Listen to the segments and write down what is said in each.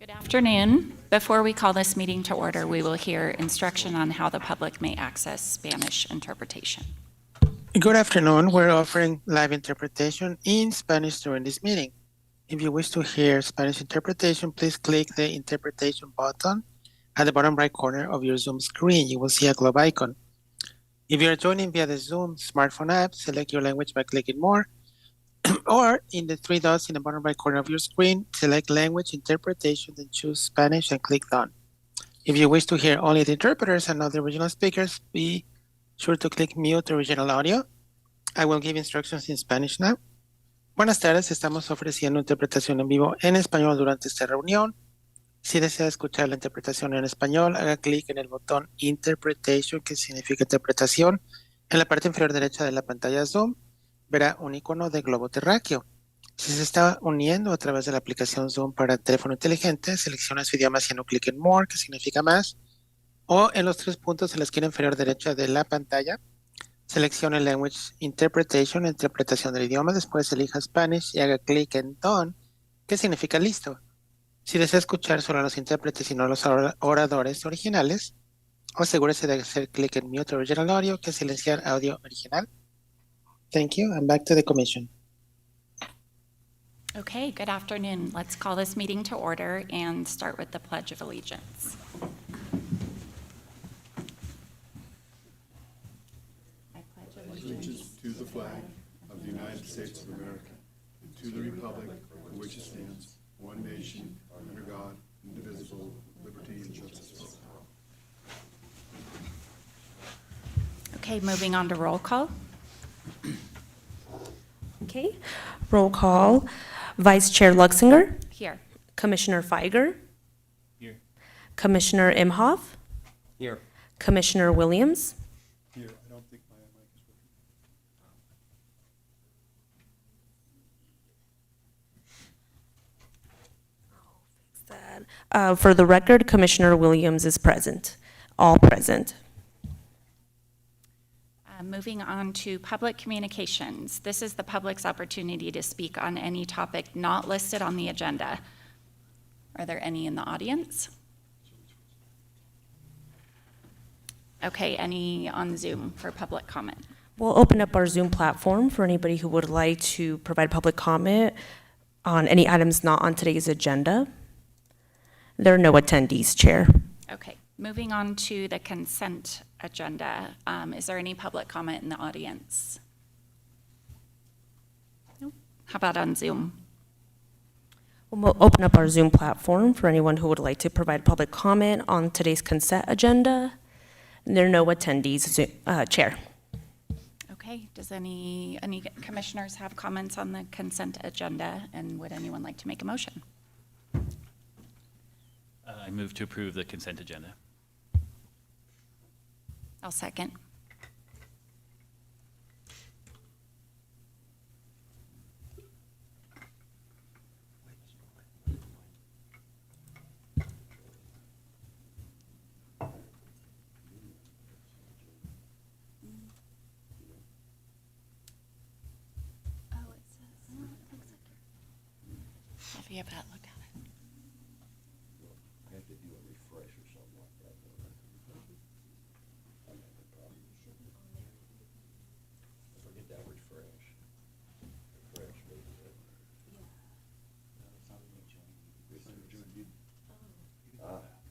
Good afternoon. Before we call this meeting to order, we will hear instruction on how the public may access Spanish interpretation. Good afternoon. We're offering live interpretation in Spanish during this meeting. If you wish to hear Spanish interpretation, please click the interpretation button at the bottom right corner of your Zoom screen. You will see a globe icon. If you are joining via the Zoom smartphone app, select your language by clicking More, or in the three dots in the bottom right corner of your screen, select Language Interpretation, then choose Spanish and click Done. If you wish to hear only the interpreters and not the original speakers, be sure to click Mute Original Audio. I will give instructions in Spanish now. Buenas tardes, estamos ofreciendo interpretación en vivo en español durante esta reunión. Si desea escuchar la interpretación en español, haga clic en el botón Interpretation, que significa interpretación. En la parte inferior derecha de la pantalla Zoom, verá un icono de globo terráqueo. Si se está uniendo a través de la aplicación Zoom para teléfono inteligente, selecciona su idioma haciendo clic en More, que significa más, o en los tres puntos en la esquina inferior derecha de la pantalla, seleccione Language Interpretation, interpretación del idioma, después elija Spanish y haga clic en Done, que significa listo. Si desea escuchar solo a los intérpretes y no a los oradores originales, asegúrese de hacer clic en Mute Original Audio, que es silenciar audio original. Thank you, and back to the commission. Okay, good afternoon. Let's call this meeting to order and start with the Pledge of Allegiance. I pledge Allegiance to the flag of the United States of America, and to the republic for which it stands, one nation, under God, indivisible, with liberty and justice for all. Okay, moving on to roll call. Okay, roll call. Vice Chair Luxinger, Here. Commissioner Feiger, Here. Commissioner Imhoff, Here. Commissioner Williams, Here, I don't think my mic is working. for the record, Commissioner Williams is present, all present. Moving on to public communications. This is the public's opportunity to speak on any topic not listed on the agenda. Are there any in the audience? Okay, any on Zoom for public comment? We'll open up our Zoom platform for anybody who would like to provide public comment on any items not on today's agenda. There are no attendees, Chair. Okay, moving on to the consent agenda. Is there any public comment in the audience? Nope. How about on Zoom? We'll open up our Zoom platform for anyone who would like to provide public comment on today's consent agenda. There are no attendees, Chair. Okay, does any commissioners have comments on the consent agenda, and would anyone like to make a motion? I move to approve the consent agenda. I'll second. Have you ever looked at it? I have to do a refresh or something like that. If I get that refresh. Refresh, maybe.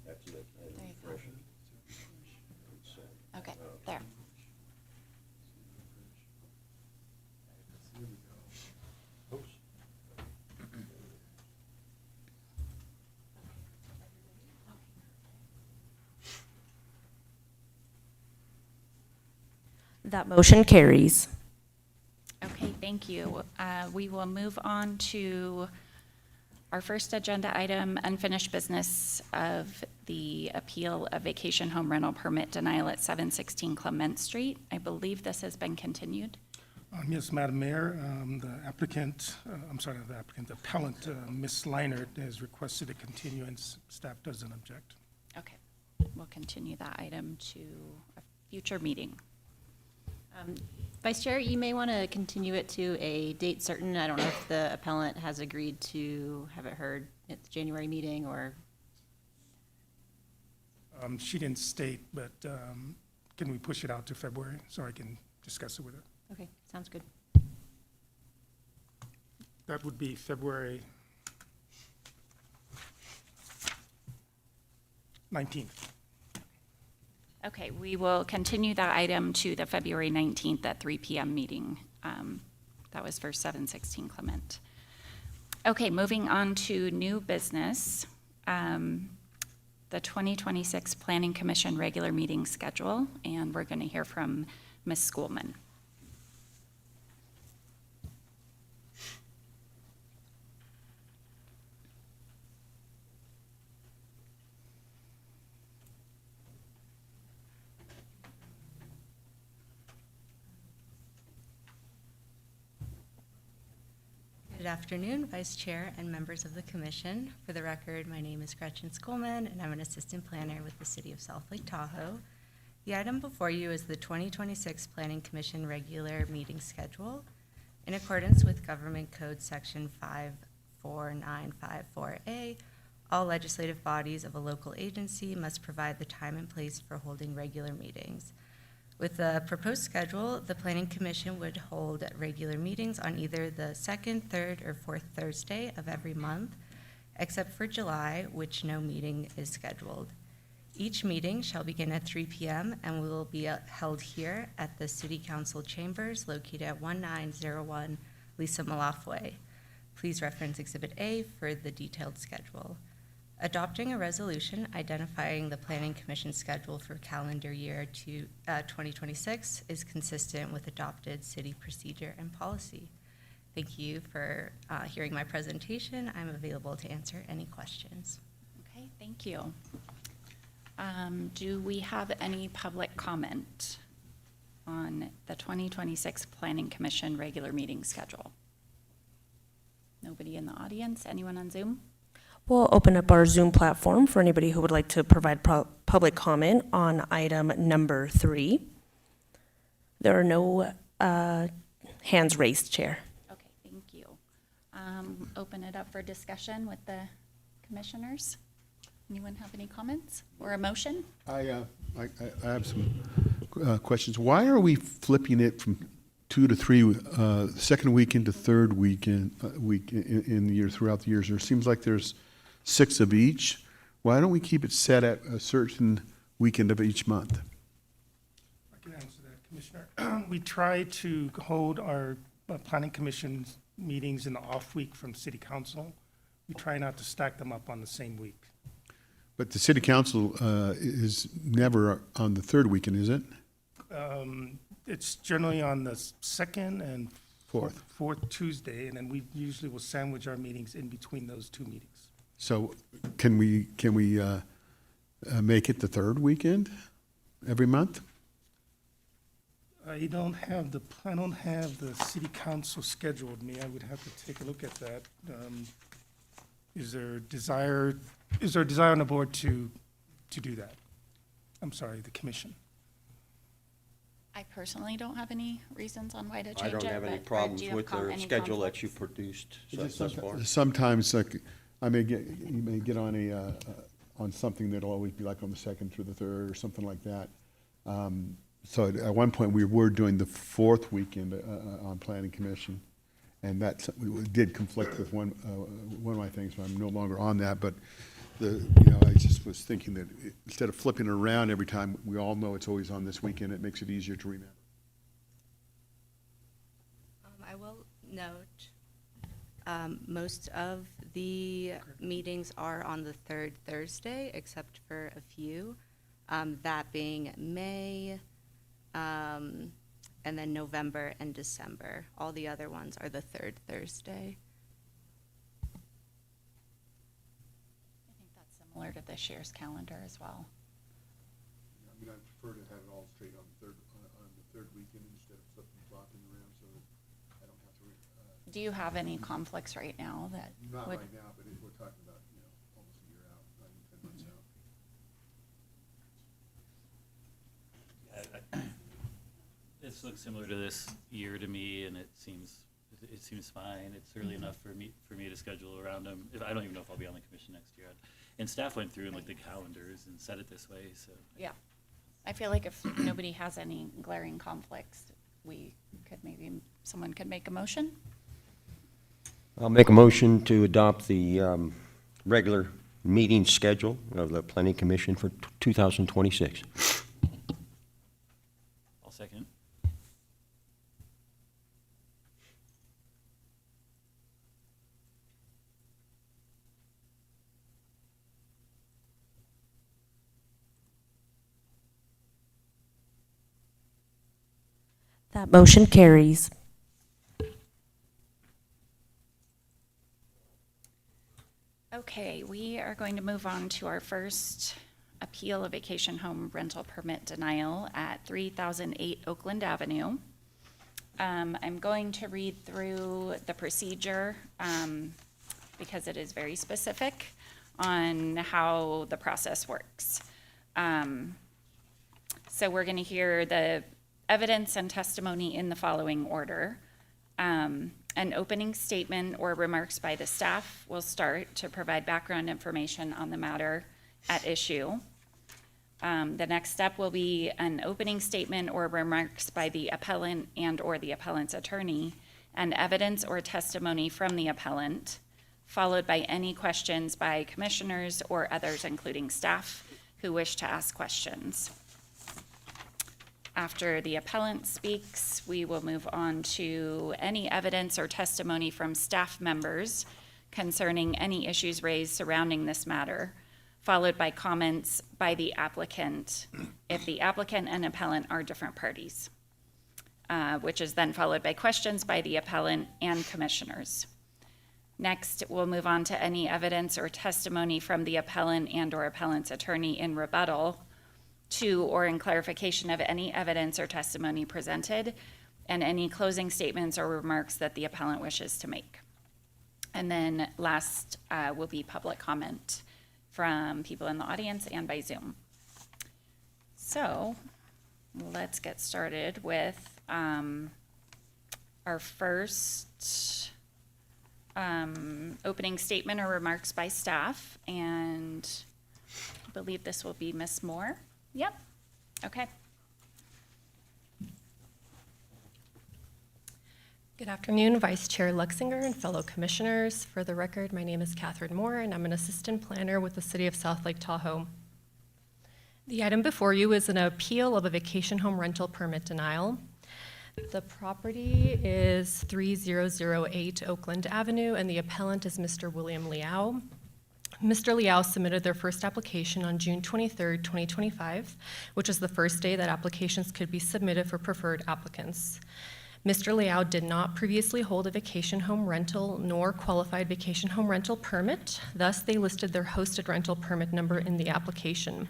That's it. There you go. Refresh. Okay, there. Oops. That motion carries. Okay, thank you. We will move on to our first agenda item, unfinished business of the appeal of vacation home rental permit denial at 716 Clement Street. I believe this has been continued. Yes, Madam Mayor, the applicant, the appellant, Ms. Leinert, has requested a continuance. Staff doesn't object. Okay, we'll continue that item to a future meeting. Vice Chair, you may want to continue it to a date certain. I don't know if the appellant has agreed to have it heard at the January meeting or, She didn't state, but can we push it out to February so I can discuss it with her? okay, sounds good. That would be February 19th. Okay, we will continue that item to the February 19th at 3 PM meeting. That was for 716 Clement. Okay, moving on to new business. The 2026 Planning Commission regular meeting schedule, and we're going to hear from Ms. Schoolman. Good afternoon, Vice Chair and members of the Commission. For the record, my name is Gretchen Skolman, and I'm an Assistant Planner with the City of South Lake Tahoe. The item before you is the 2026 Planning Commission regular meeting schedule. In accordance with Government Code Section 54954A, all legislative bodies of a local agency must provide the time and place for holding regular meetings. With the proposed schedule, the Planning Commission would hold regular meetings on either the second, third, or fourth Thursday of every month, except for July, which no meeting is scheduled. Each meeting shall begin at 3 p.m. and will be held here at the City Council Chambers located at 1901 Lisa Malaf Way. Please reference Exhibit A for the detailed schedule. Adopting a resolution identifying the Planning Commission schedule for calendar year 2026 is consistent with adopted city procedure and policy. Thank you for hearing my presentation. I'm available to answer any questions. Okay, thank you. Do we have any public comment on the 2026 Planning Commission regular meeting schedule? Nobody in the audience? Anyone on Zoom? We'll open up our Zoom platform for anybody who would like to provide public comment on item number 3. There are no hands raised, Chair. Okay, thank you. Open it up for discussion with the commissioners. Anyone have any comments or a motion? I have some questions. Why are we flipping it from 2 to 3, second weekend to third weekend, week in the year, throughout the years? There seems like there's 6 of each. Why don't we keep it set at a certain weekend of each month? I can answer that, Commissioner. We try to hold our Planning Commission meetings in the off week from City Council. We try not to stack them up on the same week. But the city council is never on the third weekend, is it? It's generally on the second and Fourth. fourth Tuesday, and then we usually will sandwich our meetings in between those 2 meetings. So can we make it the third weekend every month? I don't have the city council scheduled me. I would have to take a look at that. Is there a desire on the board to do that? I'm sorry, the commission. I personally don't have any reasons on why to change I it. don't have any but, do problems you have with the any schedule that conflicts? you produced It's thus far. Sometimes, like, you may get on on something that'll always be like on the second through the third or something like that. So at one point, we were doing the fourth weekend on Planning Commission, and that did conflict with one of my things, but I'm no longer on that. But I just was thinking that instead of flipping it around every time, we all know it's always on this weekend. It makes it easier to remember. I will note, most of the meetings are on the third Thursday, except for a few, that being May, and then November and December. All the other ones are the third Thursday. I think that's similar to this year's calendar as well. I mean, I prefer to have it all straight on the third weekend instead of flipping, flopping around, so I don't have to. Do you have any conflicts right now that Not would? right now, but we're talking about, almost a year out, not even 10 months out. It's This looks similar to this year to me, and it seems fine. It's early enough for me to schedule around them. I don't even know if I'll be on the commission next year. And staff went through and looked at calendars and set it this way, so. Yeah. I feel like if nobody has any glaring conflicts, someone could make a motion. I'll make a motion to adopt the regular meeting schedule of the Planning Commission for 2026. I'll second. That motion carries. Okay, we are going to move on to our first appeal of vacation home rental permit denial at 3008 Oakland Avenue. I'm going to read through the procedure because it is very specific on how the process works. So we're going to hear the evidence and testimony in the following order. An opening statement or remarks by the staff will start to provide background information on the matter at issue. The next step will be an opening statement or remarks by the appellant and/or the appellant's attorney, and evidence or testimony from the appellant, followed by any questions by commissioners or others, including staff, who wish to ask questions. After the appellant speaks, we will move on to any evidence or testimony from staff members concerning any issues raised surrounding this matter, followed by comments by the applicant if the applicant and appellant are different parties, which is then followed by questions by the appellant and commissioners. Next, we'll move on to any evidence or testimony from the appellant and/or appellant's attorney in rebuttal to or in clarification of any evidence or testimony presented, and any closing statements or remarks that the appellant wishes to make. And then last will be public comment from people in the audience and by Zoom. So let's get started with our first opening statement or remarks by staff, and I believe this will be Ms. Moore. Yep, okay. Good afternoon, Vice Chair Luxinger and fellow commissioners. For the record, my name is Catherine Moore, and I'm an assistant planner with the City of South Lake Tahoe. The item before you is an appeal of a vacation home rental permit denial. The property is 3008 Oakland Avenue, and the appellant is Mr. William Liao. Mr. Liao submitted their first application on June 23rd, 2025, which is the first day that applications could be submitted for preferred applicants. Mr. Liao did not previously hold a vacation home rental nor qualified vacation home rental permit, thus they listed their hosted rental permit number in the application.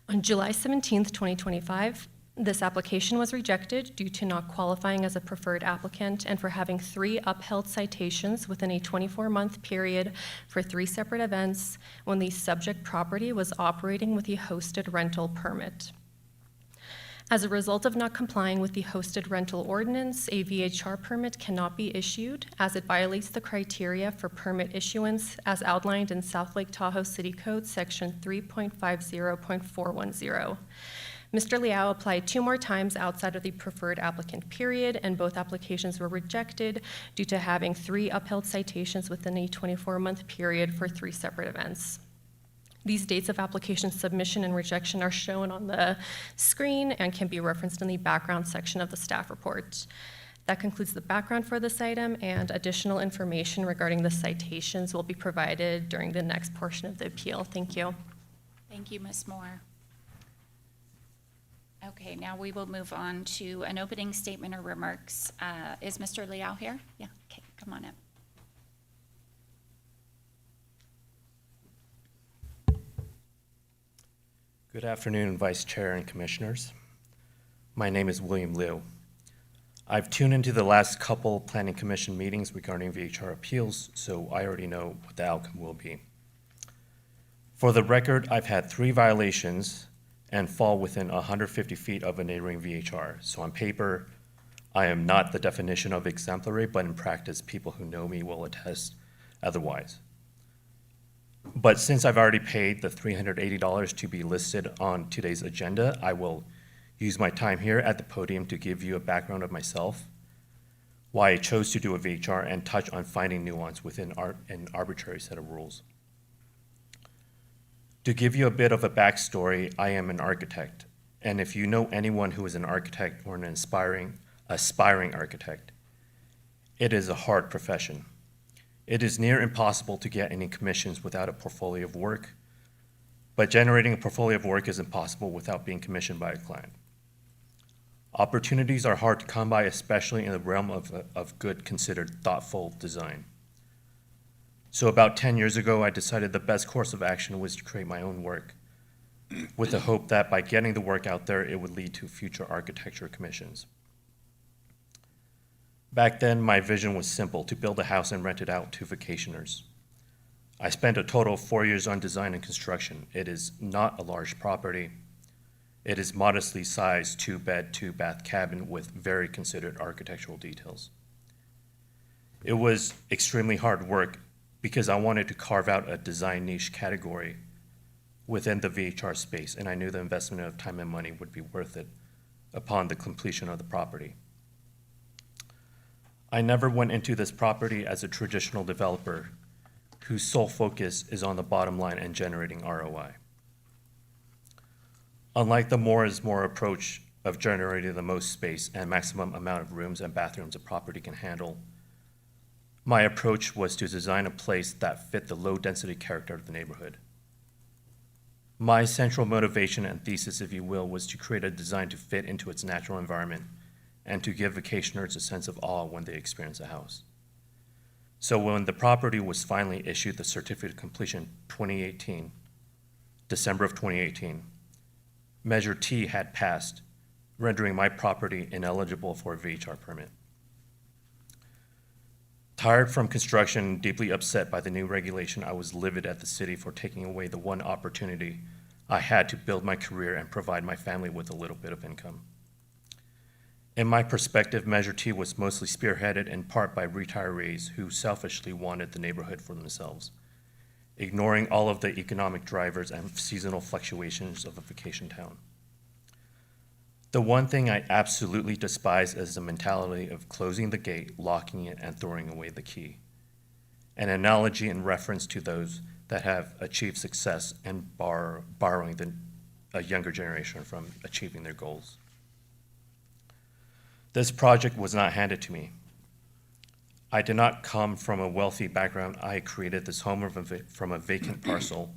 On July 17th, 2025, this application was rejected due to not qualifying as a preferred applicant and for having 3 upheld citations within a 24-month period for 3 separate events when the subject property was operating with the hosted rental permit. As a result of not complying with the hosted rental ordinance, a VHR permit cannot be issued as it violates the criteria for permit issuance as outlined in South Lake Tahoe City Code Section 3.50.410. Mr. Liao applied 2 more times outside of the preferred applicant period, and both applications were rejected due to having 3 upheld citations within a 24-month period for 3 separate events. These dates of application submission and rejection are shown on the screen and can be referenced in the background section of the staff report. That concludes the background for this item, and additional information regarding the citations will be provided during the next portion of the appeal. Thank you. Thank you, Ms. Moore. Okay, now we will move on to an opening statement or remarks. Is Mr. Liao here? Yeah, okay, come on up. Good afternoon, Vice Chair and Commissioners. My name is William Liu. I've tuned into the last couple Planning Commission meetings regarding VHR appeals, so I already know what the outcome will be. For the record, I've had 3 violations and fall within 150 feet of a neighboring VHR. So on paper, I am not the definition of exemplary, but in practice, people who know me will attest otherwise. But since I've already paid the $380 to be listed on today's agenda, I will use my time here at the podium to give you a background of myself, why I chose to do a VHR, and touch on finding nuance within an arbitrary set of rules. To give you a bit of a backstory, I am an architect, and if you know anyone who is an architect or an aspiring architect, it is a hard profession. It is near impossible to get any commissions without a portfolio of work, but generating a portfolio of work is impossible without being commissioned by a client. Opportunities are hard to come by, especially in the realm of good, considered, thoughtful design. So about 10 years ago, I decided the best course of action was to create my own work, with the hope that by getting the work out there, it would lead to future architecture commissions. Back then, my vision was simple: to build a house and rent it out to vacationers. I spent a total of 4 years on design and construction. It is not a large property. It is modestly sized 2-bed, 2-bath cabin with very considered architectural details. It was extremely hard work because I wanted to carve out a design niche category within the VHR space, and I knew the investment of time and money would be worth it upon the completion of the property. I never went into this property as a traditional developer whose sole focus is on the bottom line and generating ROI. Unlike the more is more approach of generating the most space and maximum amount of rooms and bathrooms a property can handle, my approach was to design a place that fit the low-density character of the neighborhood. My central motivation and thesis, if you will, was to create a design to fit into its natural environment and to give vacationers a sense of awe when they experience a house. So when the property was finally issued the certificate of completion 2018, December of 2018, Measure T had passed, rendering my property ineligible for a VHR permit. Tired from construction and deeply upset by the new regulation, I was livid at the city for taking away the one opportunity I had to build my career and provide my family with a little bit of income. In my perspective, Measure T was mostly spearheaded in part by retirees who selfishly wanted the neighborhood for themselves, ignoring all of the economic drivers and seasonal fluctuations of a vacation town. The one thing I absolutely despise is the mentality of closing the gate, locking it, and throwing away the key. An analogy in reference to those that have achieved success and borrowing a younger generation from achieving their goals. This project was not handed to me. I did not come from a wealthy background. I created this home from a vacant parcel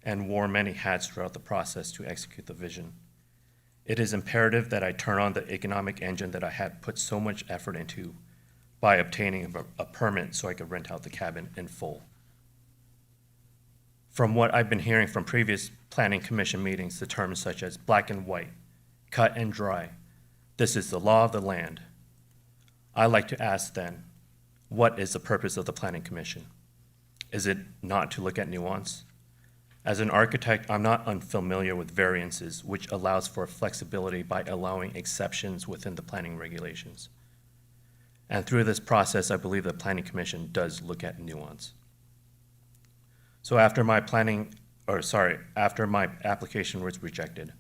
and wore many hats throughout the process to execute the vision. It is imperative that I turn on the economic engine that I had put so much effort into by obtaining a permit so I could rent out the cabin in full. From what I've been hearing from previous planning commission meetings, the terms such as black and white, cut and dry, this is the law of the land. I like to ask then, what is the purpose of the Planning Commission? Is it not to look at nuance? As an architect, I'm not unfamiliar with variances, which allows for flexibility by allowing exceptions within the planning regulations. And through this process, I believe the Planning Commission does look at nuance. So after my application was rejected,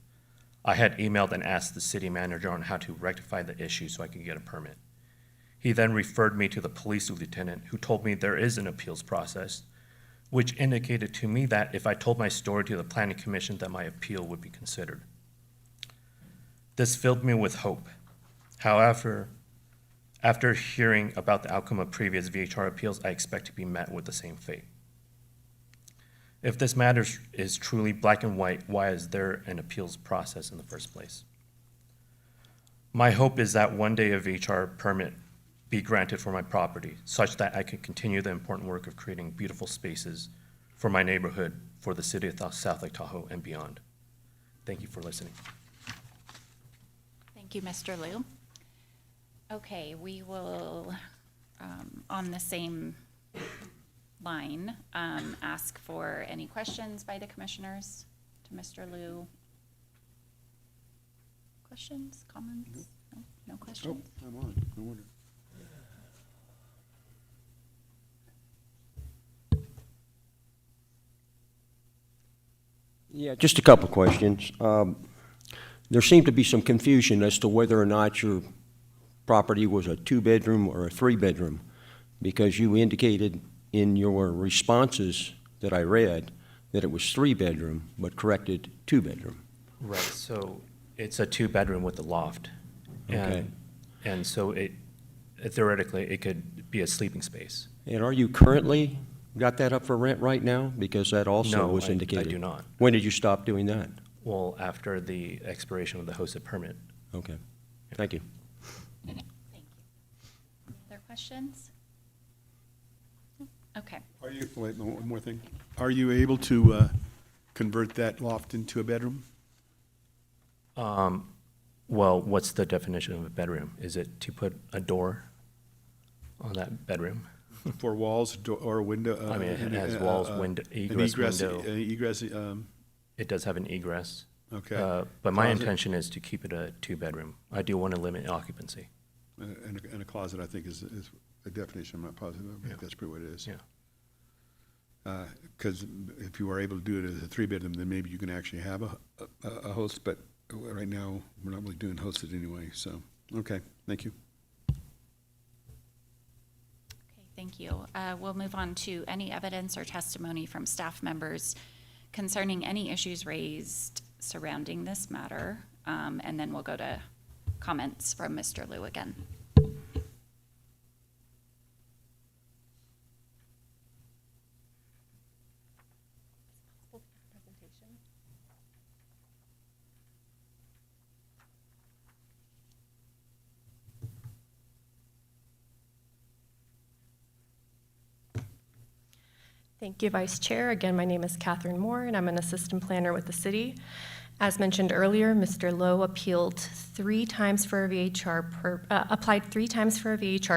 I had emailed and asked the city manager on how to rectify the issue so I could get a permit. He then referred me to the police lieutenant, who told me there is an appeals process, which indicated to me that if I told my story to the Planning Commission, that my appeal would be considered. This filled me with hope. However, after hearing about the outcome of previous VHR appeals, I expect to be met with the same fate. If this matter is truly black and white, why is there an appeals process in the first place? My hope is that one day a VHR permit be granted for my property, such that I can continue the important work of creating beautiful spaces for my neighborhood, for the city of South Lake Tahoe and beyond. Thank you for listening. Thank you, Mr. Liu. Okay, we will, on the same line, ask for any questions by the commissioners to Mr. Liu. Questions, comments? No, no Oh, questions? I'm on, no wonder. Yeah, just a couple questions. There seemed to be some confusion as to whether or not your property was a two-bedroom or a three-bedroom, because you indicated in your responses that I read that it was three-bedroom, but corrected two-bedroom. Right, so it's a two-bedroom with a loft. Okay. And so theoretically, it could be a sleeping space. And are you currently got that up for rent right now? Because that also No, was I indicated. do not. When did you stop doing that? Well, after the expiration of the hosted permit. Okay, thank you. Thank you. Any other questions? Okay. Are you, wait, one more thing. Are you able to convert that loft into a bedroom? Well, what's the definition of a bedroom? Is it to put a door on that bedroom? For walls or a window? I mean, it and, has walls, window, an egress egress, window. egress, It does have an egress. okay. But my Closet? intention is to keep it a two-bedroom. I do want to limit occupancy. And a closet, I think, is a definition. I'm not positive. I think that's pretty what it is. Yeah. Because if you are able to do it as a three-bedroom, then maybe you can actually have a host, but right now, we're not really doing hosted anyway, so, okay, thank you. Okay, thank you. We'll move on to any evidence or testimony from staff members concerning any issues raised surrounding this matter, and then we'll go to comments from Mr. Liu again. Thank you, Vice Chair. Again, my name is Catherine Moore, and I'm an assistant planner with the city. As mentioned earlier, Mr. Lowe applied 3 times for a VHR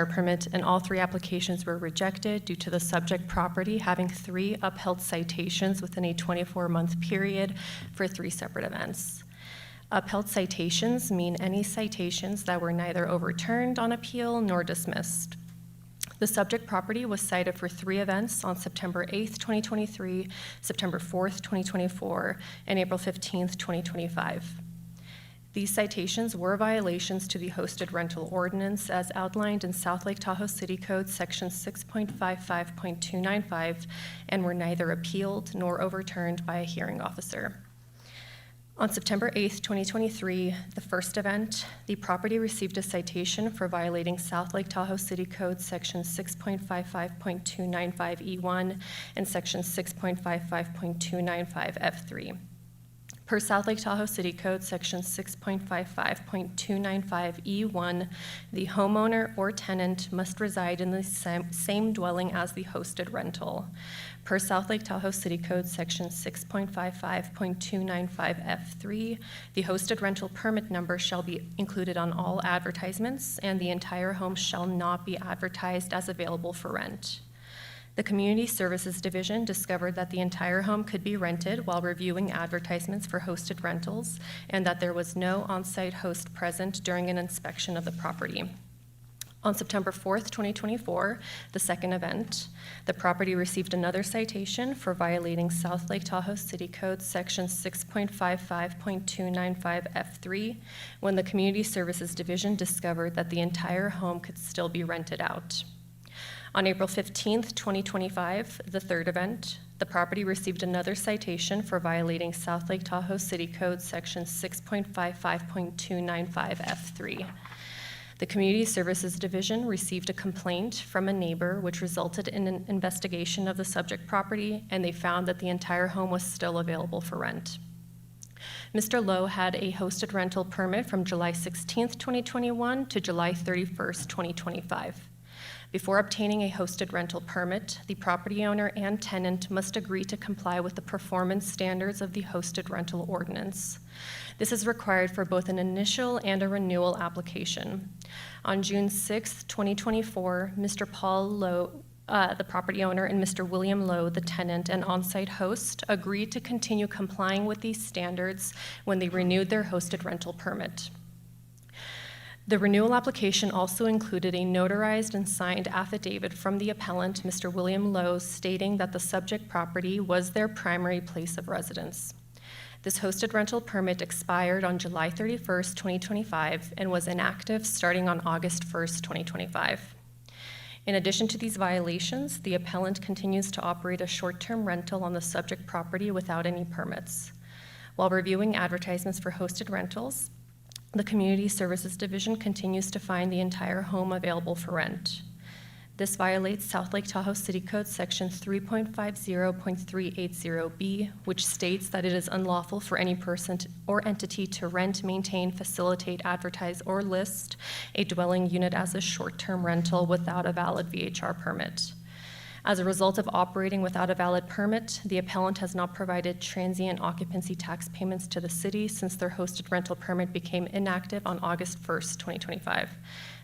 permit, and all 3 applications were rejected due to the subject property having 3 upheld citations within a 24-month period for 3 separate events. Upheld citations mean any citations that were neither overturned on appeal nor dismissed. The subject property was cited for 3 events on September 8th, 2023, September 4th, 2024, and April 15th, 2025. These citations were violations to the hosted rental ordinance as outlined in South Lake Tahoe City Code Section 6.55.295 and were neither appealed nor overturned by a hearing officer. On September 8th, 2023, the first event, the property received a citation for violating South Lake Tahoe City Code Section 6.55.295E1 and Section 6.55.295F3. Per South Lake Tahoe City Code Section 6.55.295E1, the homeowner or tenant must reside in the same dwelling as the hosted rental. Per South Lake Tahoe City Code Section 6.55.295F3, the hosted rental permit number shall be included on all advertisements, and the entire home shall not be advertised as available for rent. The Community Services Division discovered that the entire home could be rented while reviewing advertisements for hosted rentals, and that there was no on-site host present during an inspection of the property. On September 4th, 2024, the second event, the property received another citation for violating South Lake Tahoe City Code Section 6.55.295F3 when the Community Services Division discovered that the entire home could still be rented out. On April 15th, 2025, the third event, the property received another citation for violating South Lake Tahoe City Code Section 6.55.295F3. The Community Services Division received a complaint from a neighbor which resulted in an investigation of the subject property, and they found that the entire home was still available for rent. Mr. Lowe had a hosted rental permit from July 16th, 2021 to July 31st, 2025. Before obtaining a hosted rental permit, the property owner and tenant must agree to comply with the performance standards of the hosted rental ordinance. This is required for both an initial and a renewal application. On June 6, 2024, Mr. Paul Lowe, the property owner, and Mr. William Lowe, the tenant and on-site host, agreed to continue complying with these standards when they renewed their hosted rental permit. The renewal application also included a notarized and signed affidavit from the appellant, Mr. William Lowe, stating that the subject property was their primary place of residence. This hosted rental permit expired on July 31st, 2025, and was inactive starting on August 1st, 2025. In addition to these violations, the appellant continues to operate a short-term rental on the subject property without any permits. While reviewing advertisements for hosted rentals, the Community Services Division continues to find the entire home available for rent. This violates South Lake Tahoe City Code Section 3.50.380B, which states that it is unlawful for any person or entity to rent, maintain, facilitate, advertise, or list a dwelling unit as a short-term rental without a valid VHR permit. As a result of operating without a valid permit, the appellant has not provided transient occupancy tax payments to the city since their hosted rental permit became inactive on August 1st, 2025.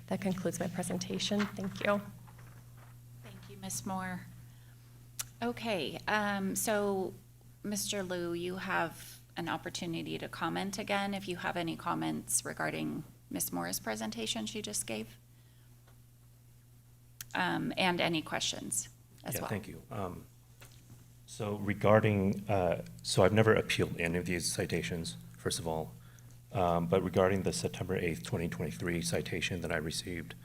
That concludes my presentation. Thank you. Thank you, Ms. Moore. Okay, so Mr. Liu, you have an opportunity to comment again if you have any comments regarding Ms. Moore's presentation she just gave. And any questions as well. Yeah, thank you. So regarding, so I've never appealed any of these citations, first of all. But regarding the September 8th, 2023 citation that I received,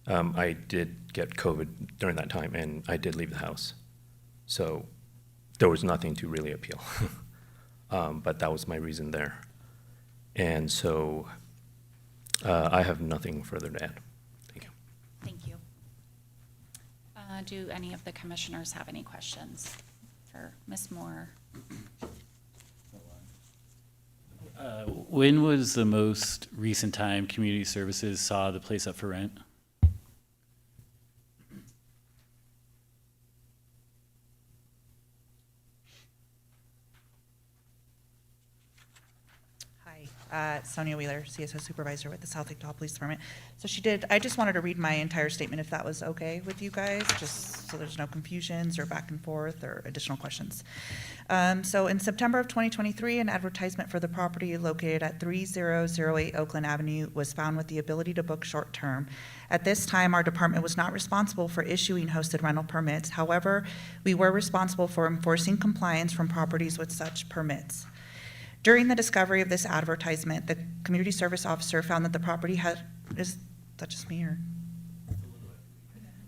I did get COVID during that time, and I did leave the house. So there was nothing to really appeal. But that was my reason there. And so I have nothing further to add. Thank you. Thank you. Do any of the commissioners have any questions for Ms. Moore? When was the most recent time Community Services saw the place up for rent? Hi, Sonia Wheeler, CSO Supervisor with the South Lake Tahoe Police Department. So I just wanted to read my entire statement if that was okay with you guys, just so there's no confusions or back and forth or additional questions. So in September of 2023, an advertisement for the property located at 3008 Oakland Avenue was found with the ability to book short-term. At this time, our department was not responsible for issuing hosted rental permits. However, we were responsible for enforcing compliance from properties with such permits. During the discovery of this advertisement, the community service officer found that the property had, is that just me or?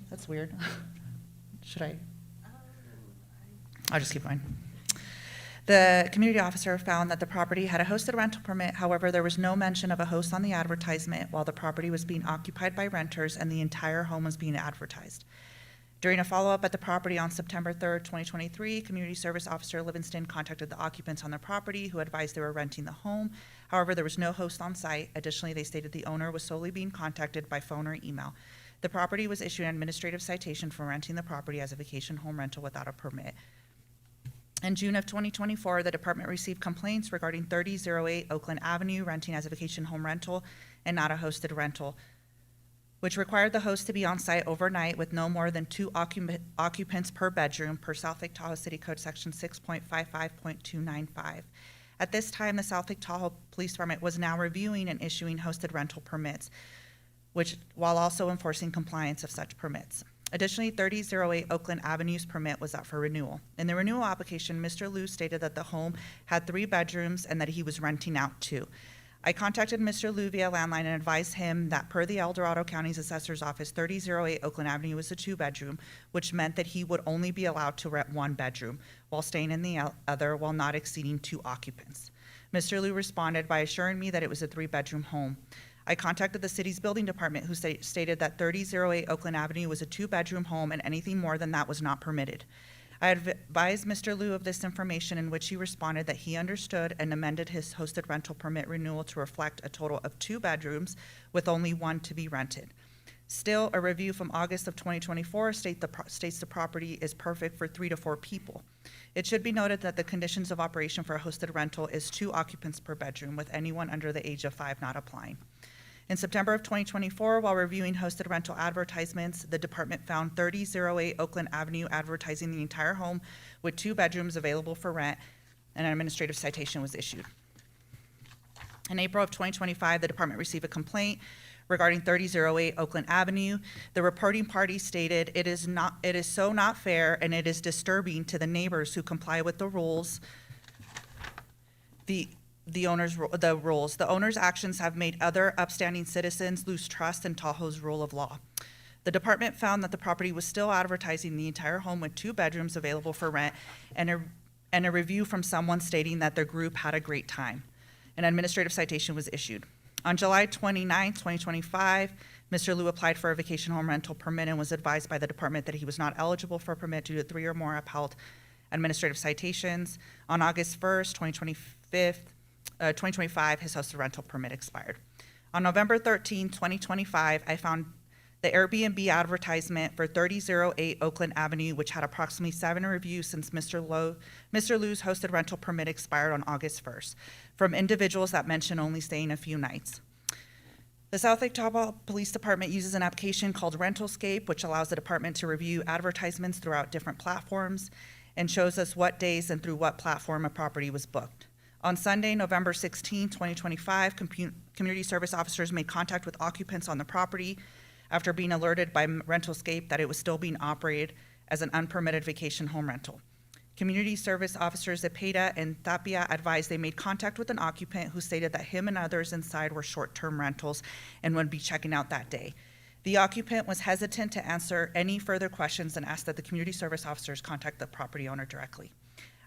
That's weird. Should I? I'll just keep going. The community officer found that the property had a hosted rental permit. However, there was no mention of a host on the advertisement while the property was being occupied by renters and the entire home was being advertised. During a follow-up at the property on September 3rd, 2023, Community Service Officer Livingston contacted the occupants on the property who advised they were renting the home. However, there was no host on site. Additionally, they stated the owner was solely being contacted by phone or email. The property was issued an administrative citation for renting the property as a vacation home rental without a permit. In June of 2024, the department received complaints regarding 3008 Oakland Avenue renting as a vacation home rental and not a hosted rental, which required the host to be on site overnight with no more than 2 occupants per bedroom per South Lake Tahoe City Code Section 6.55.295. At this time, the South Lake Tahoe Police Department was now reviewing and issuing hosted rental permits, which while also enforcing compliance of such permits. Additionally, 3008 Oakland Avenue's permit was up for renewal. In the renewal application, Mr. Liu stated that the home had 3 bedrooms and that he was renting out 2. I contacted Mr. Liu via landline and advised him that per the El Dorado County's Assessor's Office, 3008 Oakland Avenue was a 2-bedroom, which meant that he would only be allowed to rent 1 bedroom while staying in the other while not exceeding 2 occupants. Mr. Liu responded by assuring me that it was a 3-bedroom home. I contacted the city's building department who stated that 3008 Oakland Avenue was a 2-bedroom home and anything more than that was not permitted. I advised Mr. Liu of this information, in which he responded that he understood and amended his hosted rental permit renewal to reflect a total of 2 bedrooms with only 1 to be rented. Still, a review from August of 2024 states the property is perfect for 3 to 4 people. It should be noted that the conditions of operation for a hosted rental is 2 occupants per bedroom, with anyone under the age of 5 not applying. In September of 2024, while reviewing hosted rental advertisements, the department found 3008 Oakland Avenue advertising the entire home with 2 bedrooms available for rent, and an administrative citation was issued. In April of 2025, the department received a complaint regarding 3008 Oakland Avenue. The reporting party stated, it is so not fair and it is disturbing to the neighbors who comply with the rules. The rules. The owner's actions have made other upstanding citizens lose trust in Tahoe's rule of law. The department found that the property was still advertising the entire home with 2 bedrooms available for rent, and a review from someone stating that their group had a great time. An administrative citation was issued. On July 29, 2025, Mr. Liu applied for a vacation home rental permit and was advised by the department that he was not eligible for a permit due to 3 or more upheld administrative citations. On August 1st, 2025, his hosted rental permit expired. On November 13, 2025, I found the Airbnb advertisement for 3008 Oakland Avenue, which had approximately 7 reviews since Mr. Liu's hosted rental permit expired on August 1st, from individuals that mention only staying a few nights. The South Lake Tahoe Police Department uses an application called Rentalscape, which allows the department to review advertisements throughout different platforms and shows us what days and through what platform a property was booked. On Sunday, November 16, 2025, community service officers made contact with occupants on the property after being alerted by Rentalscape that it was still being operated as an unpermitted vacation home rental. Community service officers Zepeda and Tapia advised they made contact with an occupant who stated that him and others inside were short-term rentals and would be checking out that day. The occupant was hesitant to answer any further questions and asked that the community service officers contact the property owner directly.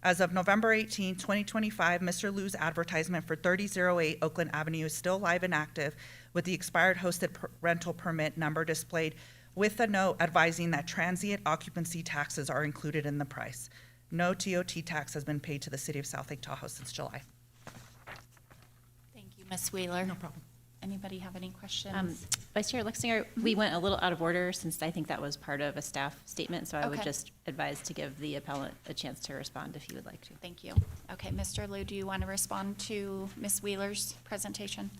As of November 18, 2025, Mr. Liu's advertisement for 3008 Oakland Avenue is still live and active, with the expired hosted rental permit number displayed with a note advising that transient occupancy taxes are included in the price. No TOT tax has been paid to the city of South Lake Tahoe since July. Thank you, Ms. Wheeler. No problem. Anybody have any questions? Vice Chair Luxinger, we went a little out of order since I think that was part of a staff statement, so I would Okay. just advise to give the appellant a chance to respond if he would like to. Thank you. Okay, Mr. Liu, do you want to respond to Ms. Wheeler's presentation?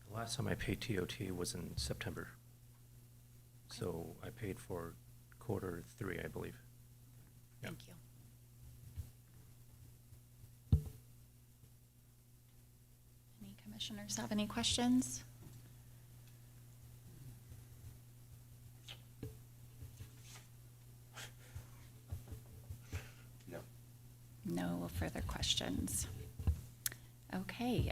The last time I paid TOT was in September. So I paid for Q3, I believe. Yeah. Thank you. Any commissioners have any questions? No further questions. Okay,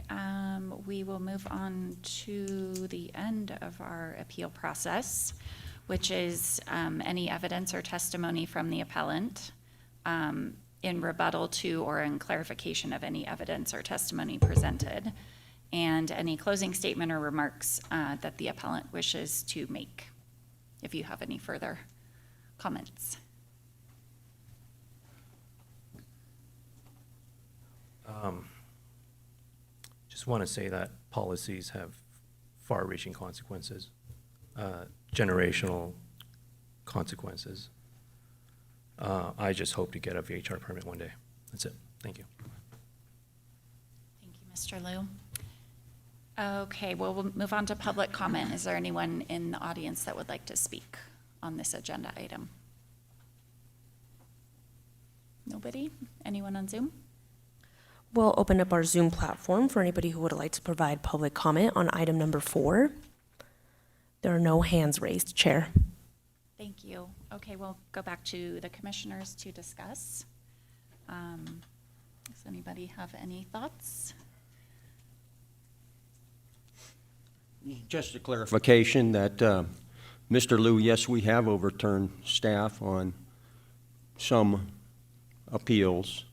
we will move on to the end of our appeal process, which is any evidence or testimony from the appellant in rebuttal to or in clarification of any evidence or testimony presented, and any closing statement or remarks that the appellant wishes to make, if you have any further comments. Just want to say that policies have far-reaching consequences, generational consequences. I just hope to get a VHR permit one day. That's it. Thank you. Thank you, Mr. Liu. Okay, well, we'll move on to public comment. Is there anyone in the audience that would like to speak on this agenda item? Nobody? Anyone on Zoom? We'll open up our Zoom platform for anybody who would like to provide public comment on item number 4. There are no hands raised, Chair. Thank you. Okay, we'll go back to the commissioners to discuss. Does anybody have any thoughts? Just a clarification that, Mr. Liu, yes, we have overturned staff on some appeals.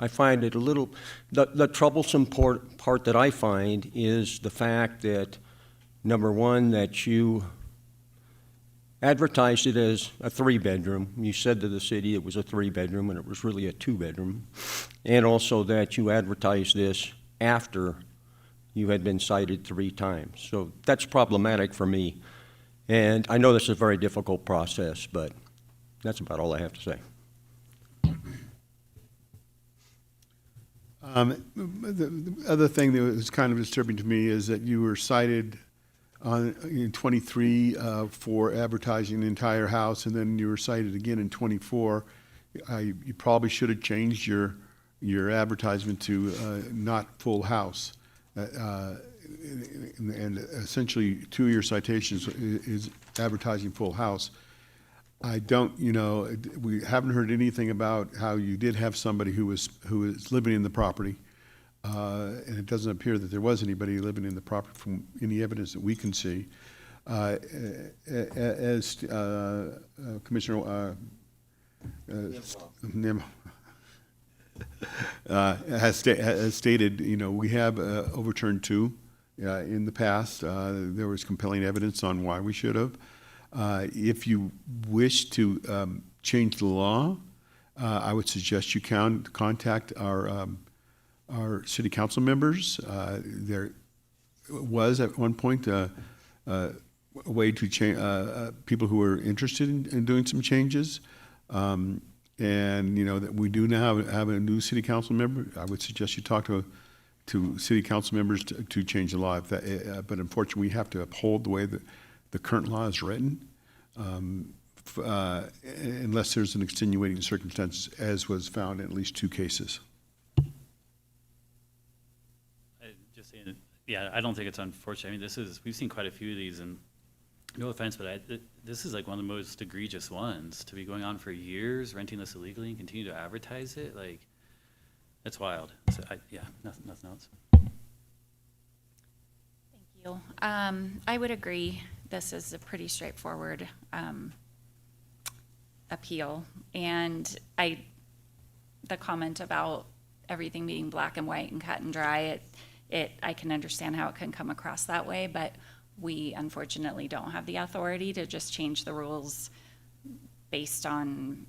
I find it a little, the troublesome part that I find is the fact that, number one, that you advertised it as a 3-bedroom. You said to the city it was a 3-bedroom, and it was really a 2-bedroom. And also that you advertised this after you had been cited 3 times. So that's problematic for me. And I know this is a very difficult process, but that's about all I have to say. The other thing that was kind of disturbing to me is that you were cited in 23 for advertising the entire house, and then you were cited again in 24. You probably should have changed your advertisement to not full house. and essentially 2-year citations is advertising full house. I don't, we haven't heard anything about how you did have somebody who is living in the property. And it doesn't appear that there was anybody living in the property from any evidence that we can see. As Commissioner Nim has stated, we have overturned 2 in the past. There was compelling evidence on why we should have. If you wish to change the law, I would suggest you contact our city council members. There was at one point a way to change people who were interested in doing some changes. And that we do now have a new city council member. I would suggest you talk to city council members to change the law. But unfortunately, we have to uphold the way that the current law is written, unless there's an extenuating circumstance, as was found in at least 2 cases. Just saying, yeah, I don't think it's unfortunate. I mean, we've seen quite a few of these, and no offense, but this is like one of the most egregious ones, to be going on for years, renting this illegally and continue to advertise it. Like, that's wild. So nothing else. Thank you. I would agree. This is a pretty straightforward appeal. And the comment about everything being black and white and cut and dry, I can understand how it can come across that way, but we unfortunately don't have the authority to just change the rules based on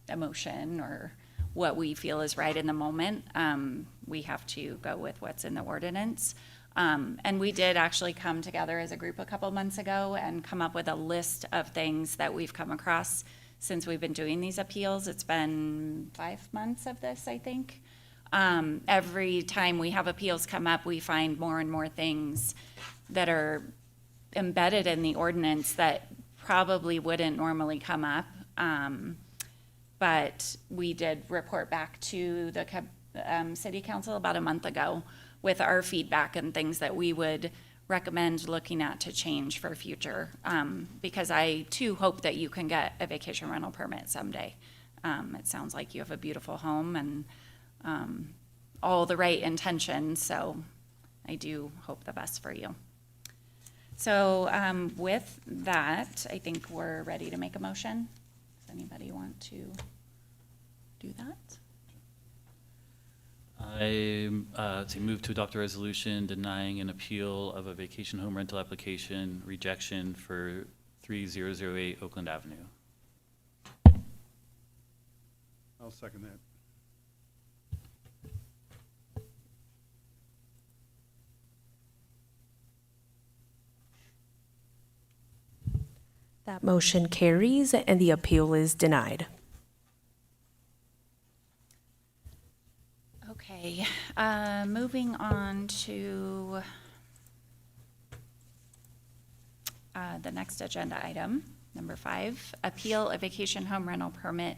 emotion or what we feel is right in the moment. We have to go with what's in the ordinance. And we did actually come together as a group a couple months ago and come up with a list of things that we've come across since we've been doing these appeals. It's been 5 months of this, I think. Every time we have appeals come up, we find more and more things that are embedded in the ordinance that probably wouldn't normally come up. But we did report back to the city council about a month ago with our feedback and things that we would recommend looking at to change for future. Because I too hope that you can get a vacation rental permit someday. It sounds like you have a beautiful home and all the right intentions, so I do hope the best for you. So with that, I think we're ready to make a motion. Does anybody want to do that? I move to adopt a resolution denying an appeal of a vacation home rental application rejection for 3008 Oakland Avenue. I'll second that. That motion carries and the appeal is denied. Okay, moving on to the next agenda item, number 5, appeal a vacation home rental permit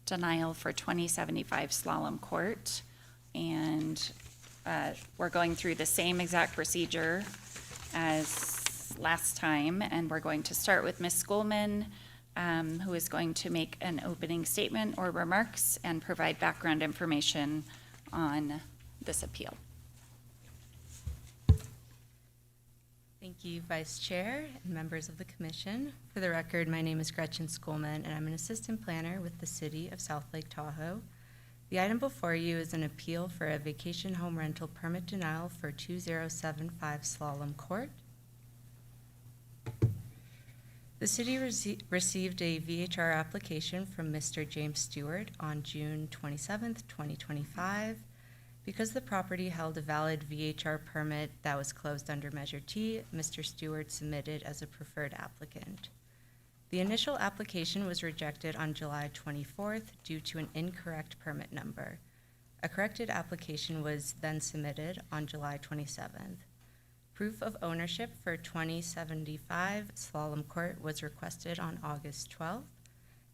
denial for 2075 Slalom Court. And we're going through the same exact procedure as last time, and we're going to start with Ms. Schoolman, who is going to make an opening statement or remarks and provide background information on this appeal. Thank you, Vice Chair and members of the Commission. For the record, my name is Gretchen Schoolman, and I'm an assistant planner with the City of South Lake Tahoe. The item before you is an appeal for a vacation home rental permit denial for 2075 Slalom Court. The city received a VHR application from Mr. James Stewart on June 27th, 2025. Because the property held a valid VHR permit that was closed under Measure T, Mr. Stewart submitted as a preferred applicant. The initial application was rejected on July 24th due to an incorrect permit number. A corrected application was then submitted on July 27th. Proof of ownership for 2075 Slalom Court was requested on August 12th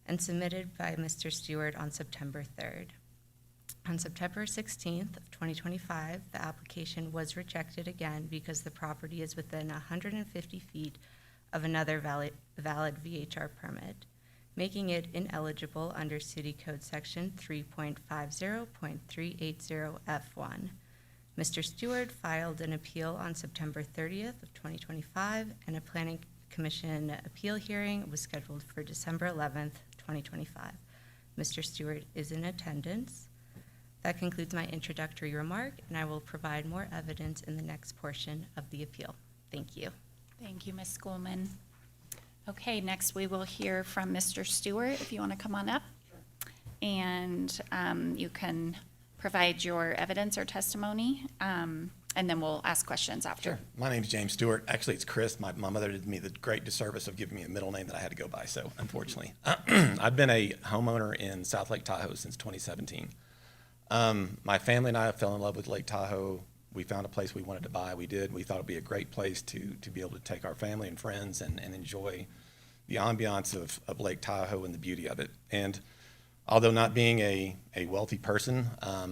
and submitted by Mr. Stewart on September 3rd. On September 16th of 2025, the application was rejected again because the property is within 150 feet of another valid VHR permit, making it ineligible under City Code Section 3.50.380F1. Mr. Stewart filed an appeal on September 30th of 2025, and a Planning Commission appeal hearing was scheduled for December 11th, 2025. Mr. Stewart is in attendance. That concludes my introductory remark, and I will provide more evidence in the next portion of the appeal. Thank you. Thank you, Ms. Schoolman. Okay, next we will hear from Mr. Stewart, if you want to come on up. And you can provide your evidence or testimony, and then we'll ask questions after. Sure. My name's James Stewart. Actually, it's Chris. My mother did me the great disservice of giving me a middle name that I had to go by, so unfortunately. I've been a homeowner in South Lake Tahoe since 2017. My family and I fell in love with Lake Tahoe. We found a place we wanted to buy. We did. We thought it'd be a great place to be able to take our family and friends and enjoy the ambiance of Lake Tahoe and the beauty of it. And although not being a wealthy person,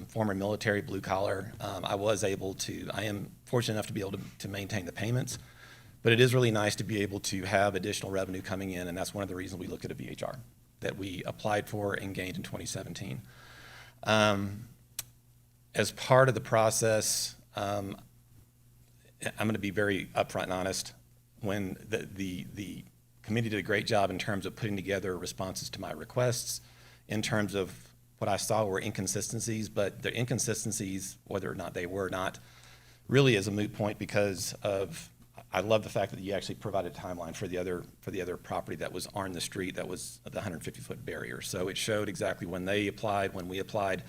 former military, blue collar, I am fortunate enough to be able to maintain the payments. But it is really nice to be able to have additional revenue coming in, and that's one of the reasons we looked at a VHR that we applied for and gained in 2017. As part of the process, I'm going to be very upfront and honest. When the committee did a great job in terms of putting together responses to my requests, in terms of what I saw were inconsistencies, but the inconsistencies, whether or not they were not, really is a moot point because I love the fact that you actually provided a timeline for the other property that was on the street that was the 150-foot barrier. So it showed exactly when they applied, when we applied,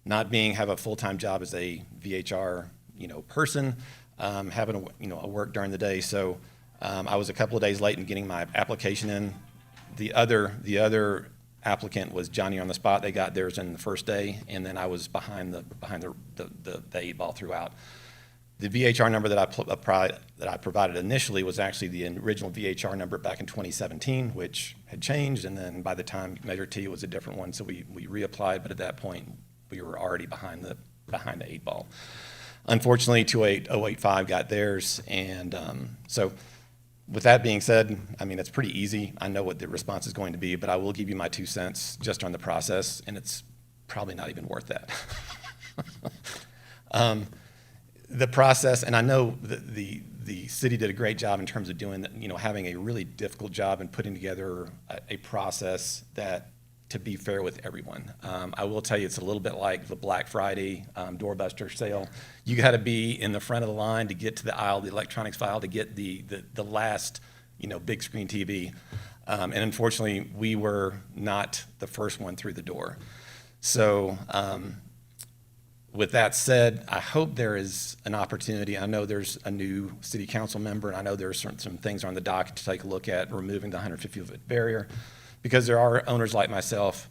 not have a full-time job as a VHR, person, having a work during the day. So I was a couple of days late in getting my application in. The other applicant was Johnny on the spot. They got theirs in the first day, and then I was behind the 8 ball throughout. The VHR number that I provided initially was actually the original VHR number back in 2017, which had changed, and then by the time Measure T was a different one, so we reapplied, but at that point we were already behind the 8 ball. Unfortunately, 28085 got theirs, and so with that being said, I mean, it's pretty easy. I know what the response is going to be, but I will give you my 2 cents just on the process, and it's probably not even worth that. The process, and I know that the city did a great job in terms of doing, having a really difficult job in putting together a process that, to be fair with everyone. I will tell you, it's a little bit like the Black Friday doorbuster sale. You got to be in the front of the line to get to the aisle, the electronics file, to get the last, big screen TV. And unfortunately, we were not the first one through the door. So with that said, I hope there is an opportunity. I know there's a new city council member, and I know there's some things on the docket to take a look at, removing the 150-foot barrier, because there are owners like myself,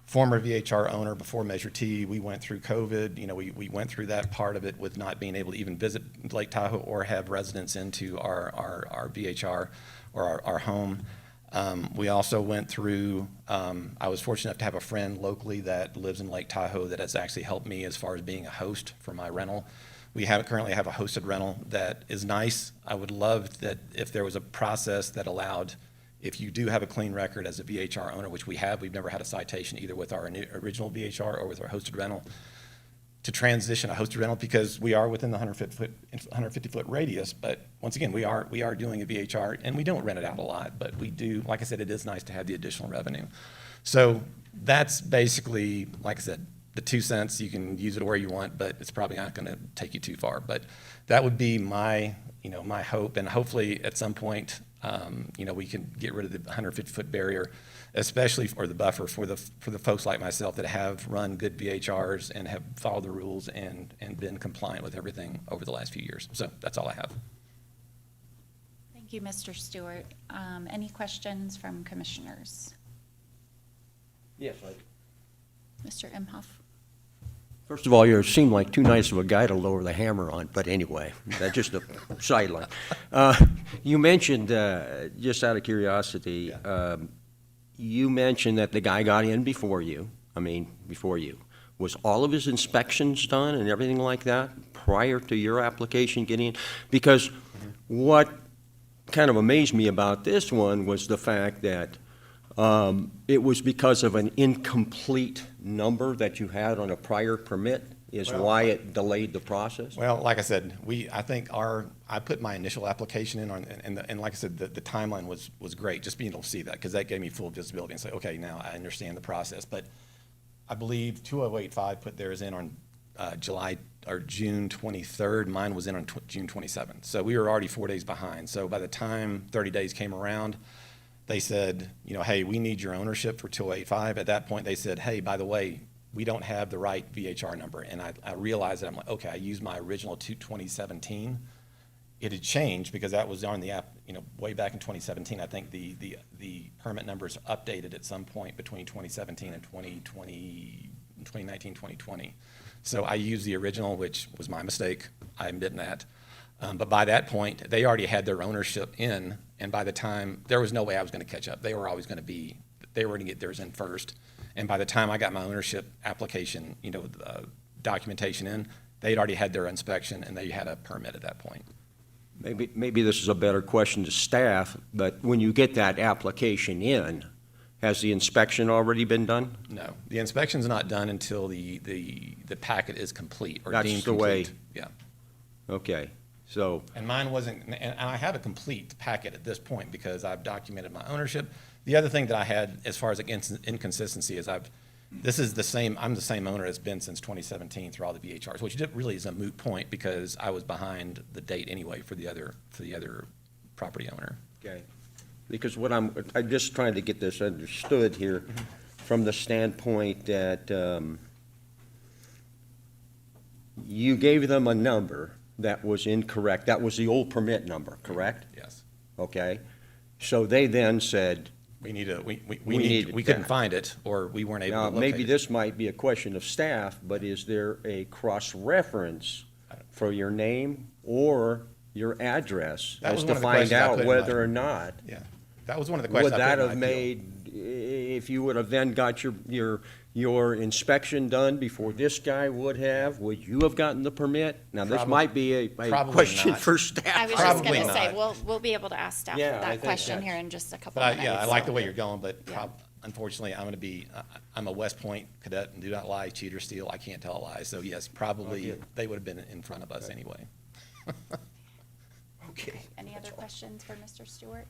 former VHR owner before Measure T. We went through COVID. We went through that part of it with not being able to even visit Lake Tahoe or have residents into our VHR or our home. We also went through, I was fortunate enough to have a friend locally that lives in Lake Tahoe that has actually helped me as far as being a host for my rental. We currently have a hosted rental that is nice. I would love that if there was a process that allowed, if you do have a clean record as a VHR owner, which we have, we've never had a citation either with our original VHR or with our hosted rental, to transition a hosted rental, because we are within the 150-foot radius. But once again, we are doing a VHR, and we don't rent it out a lot, but we do, like I said, it is nice to have the additional revenue. So that's basically, like I said, the 2 cents. You can use it where you want, but it's probably not going to take you too far. But that would be my hope, and hopefully at some point, we can get rid of the 150-foot barrier, especially for the buffer for the folks like myself that have run good VHRs and have followed the rules and been compliant with everything over the last few years. So that's all I have. Thank you, Mr. Stewart. Any questions from commissioners? Yes, Mr. Imhoff? First of all, you seem like too nice of a guy to lower the hammer on, but anyway, that's just a sideline. You mentioned, just out of curiosity, you mentioned that the guy got in before you. Was all of his inspections done and everything like that prior to your application getting in? Because what kind of amazed me about this one was the fact that it was because of an incomplete number that you had on a prior permit is why it delayed the process? Well, like I said, I think I put my initial application in on, and like I said, the timeline was great, just being able to see that, because that gave me full visibility and say, okay, now I understand the process. But I believe 2085 put theirs in on June 23rd. Mine was in on June 27th. So we were already 4 days behind. So by the time 30 days came around, they said, hey, we need your ownership for 2085. At that point, they said, hey, by the way, we don't have the right VHR number. And I realized that I'm like, okay, I used my original 2017. It had changed because that was on the app, way back in 2017. I think the permit numbers updated at some point between 2017 and 2019, 2020. So I used the original, which was my mistake. I admit that. But by that point, they already had their ownership in, and by the time, there was no way I was going to catch up. They were always going to get theirs in first. And by the time I got my ownership application, documentation in, they'd already had their inspection and they had a permit at that point. Maybe this is a better question to staff, but when you get that application in, has the inspection already been done? No, the inspection's not done until the packet is complete or That's deemed the way- complete. Yeah. Okay, so, And mine wasn't, and I have a complete packet at this point because I've documented my ownership. The other thing that I had as far as inconsistency is I'm the same owner that's been since 2017 through all the VHRs, which really is a moot point because I was behind the date anyway for the other property owner. okay. Because I'm just trying to get this understood here from the standpoint that you gave them a number that was incorrect. That was the old permit number, correct? Yes. Okay. So they then said, We We needed couldn't that. find it, or we weren't able to now, locate maybe it. this might be a question of staff, but is there a cross-reference for your name or your address That as was to one of the find questions I out put in whether my- or not? Yeah, that was one of the questions Would I put that in have my appeal. made, if you would have then got your inspection done before this guy would have, would you have gotten the permit? Now, this might be a Probably question not. for I staff. was just Probably gonna say, not. we'll be able to ask staff Yeah, I that think question that's- here in just a couple But minutes. yeah, I like the way so- you're going, but Yeah. unfortunately, I'm a West Point cadet and do not lie, cheat or steal. I can't tell a lie. So yes, probably Okay. they would have been in front of us anyway. Okay. Any other questions for Mr. Stewart?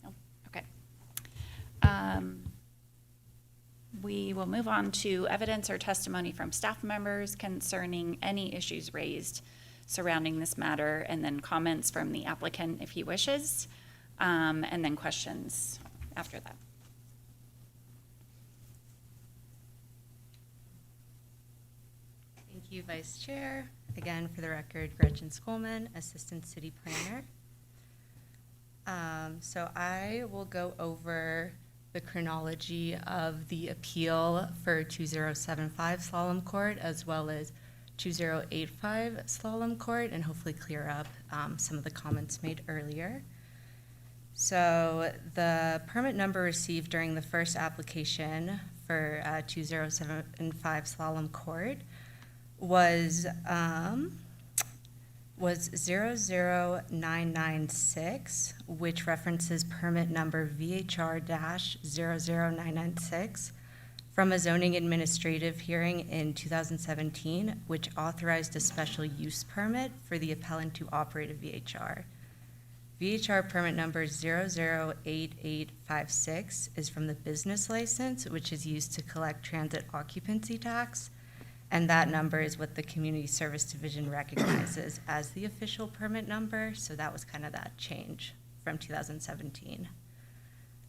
No? Okay. We will move on to evidence or testimony from staff members concerning any issues raised surrounding this matter, and then comments from the applicant if he wishes, and then questions after that. Thank you, Vice Chair. Again, for the record, Gretchen Skolman, Assistant City Planner. So I will go over the chronology of the appeal for 2075 Slalom Court as well as 2085 Slalom Court and hopefully clear up some of the comments made earlier. So the permit number received during the first application for 2075 Slalom Court was 00996, which references permit number VHR-00996 from a zoning administrative hearing in 2017, which authorized a special use permit for the appellant to operate a VHR. VHR permit number 008856 is from the business license, which is used to collect transit occupancy tax. And that number is what the Community Service Division recognizes as the official permit number, so that was kind of that change from 2017.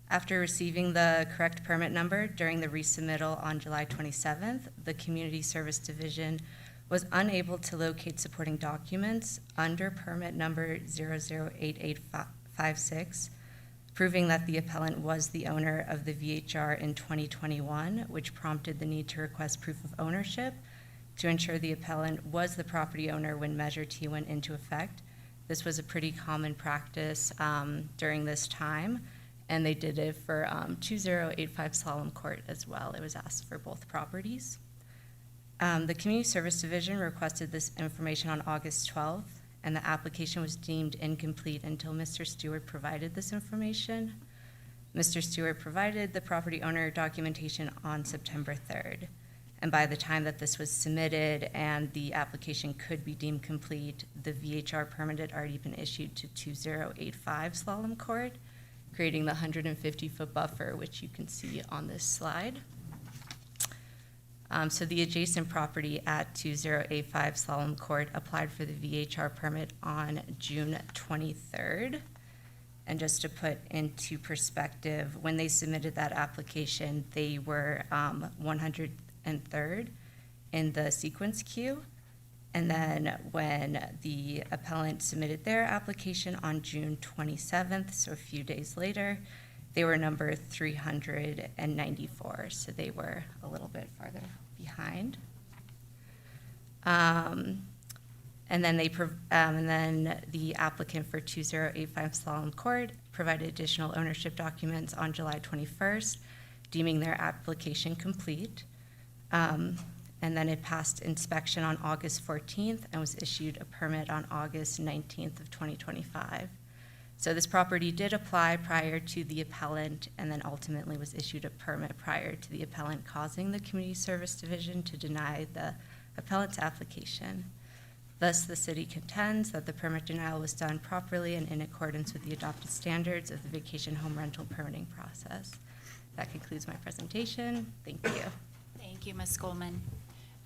After receiving the correct permit number during the resubmittal on July 27th, the Community Service Division was unable to locate supporting documents under permit number 008856, proving that the appellant was the owner of the VHR in 2021, which prompted the need to request proof of ownership to ensure the appellant was the property owner when Measure T went into effect. This was a pretty common practice during this time, and they did it for 2085 Slalom Court as well. It was asked for both properties. The Community Service Division requested this information on August 12th, and the application was deemed incomplete until Mr. Stewart provided this information. Mr. Stewart provided the property owner documentation on September 3rd. And by the time that this was submitted and the application could be deemed complete, the VHR permit had already been issued to 2085 Slalom Court, creating the 150-foot buffer, which you can see on this slide. So the adjacent property at 2085 Slalom Court applied for the VHR permit on June 23rd. And just to put into perspective, when they submitted that application, they were 103rd in the sequence queue. And then when the appellant submitted their application on June 27th, so a few days later, they were number 394, so they were a little bit farther behind. And then the applicant for 2085 Slalom Court provided additional ownership documents on July 21st, deeming their application complete. And then it passed inspection on August 14th and was issued a permit on August 19th of 2025. So this property did apply prior to the appellant and then ultimately was issued a permit prior to the appellant, causing the Community Service Division to deny the appellant's application. Thus, the city contends that the permit denial was done properly and in accordance with the adopted standards of the vacation home rental permitting process. That concludes my presentation. Thank you. Thank you, Ms. Goldman.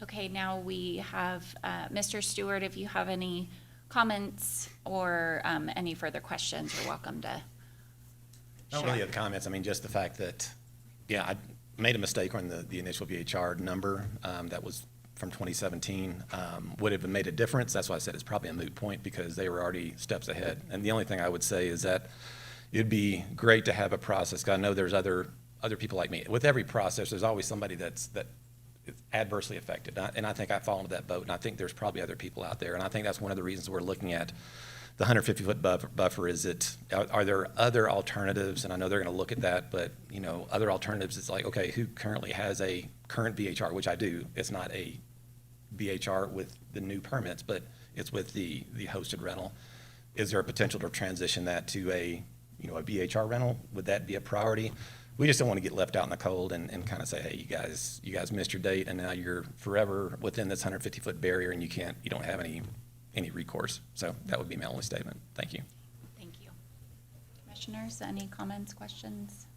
Okay, now we have Mr. Stewart. If you have any comments or any further questions, you're welcome to I don't really have comments. I mean, just the fact that, yeah, I made a mistake on the initial VHR number that was from 2017. Would it have made a difference? That's why I said it's probably a moot point because they were already steps ahead. And the only thing I would say is that it'd be great to have a process. 'Cause I know there's other people like me. With every process, there's always somebody that is adversely affected. And I think I fall into that boat, and I think there's probably other people out there. And I think that's one of the reasons we're looking at the 150-foot buffer. Is are there other alternatives? And I know they're going to look at that, but, you know, other alternatives, it's like, okay, who currently has a current VHR, which I do. It's not a VHR with the new permits, but it's with the hosted rental. Is there a potential to transition that to a VHR rental? Would that be a priority? We just don't want to get left out in the cold and kind of say, hey, you guys missed your date and now you're forever within this 150-foot barrier and you don't have any recourse. So that would be my only statement. Thank you. Thank you. Commissioners, any comments, questions?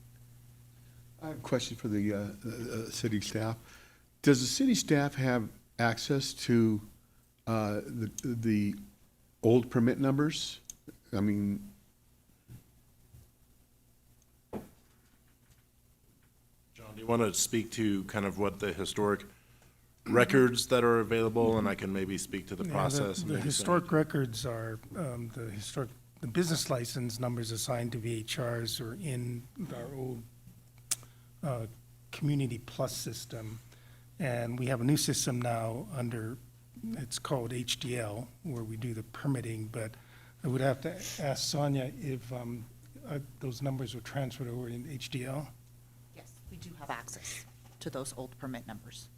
I have a question for the city staff. Does the city staff have access to the old permit numbers? I mean, John, do you want to speak to kind of what the historic records that are available, and I can maybe speak to the process? The historic records are, the business license numbers assigned to VHRs are in our old Community Plus system. And we have a new system now it's called HDL, where we do the permitting, but I would have to ask Sonia if those numbers were transferred over in HDL. Yes, we do have access to those old permit numbers.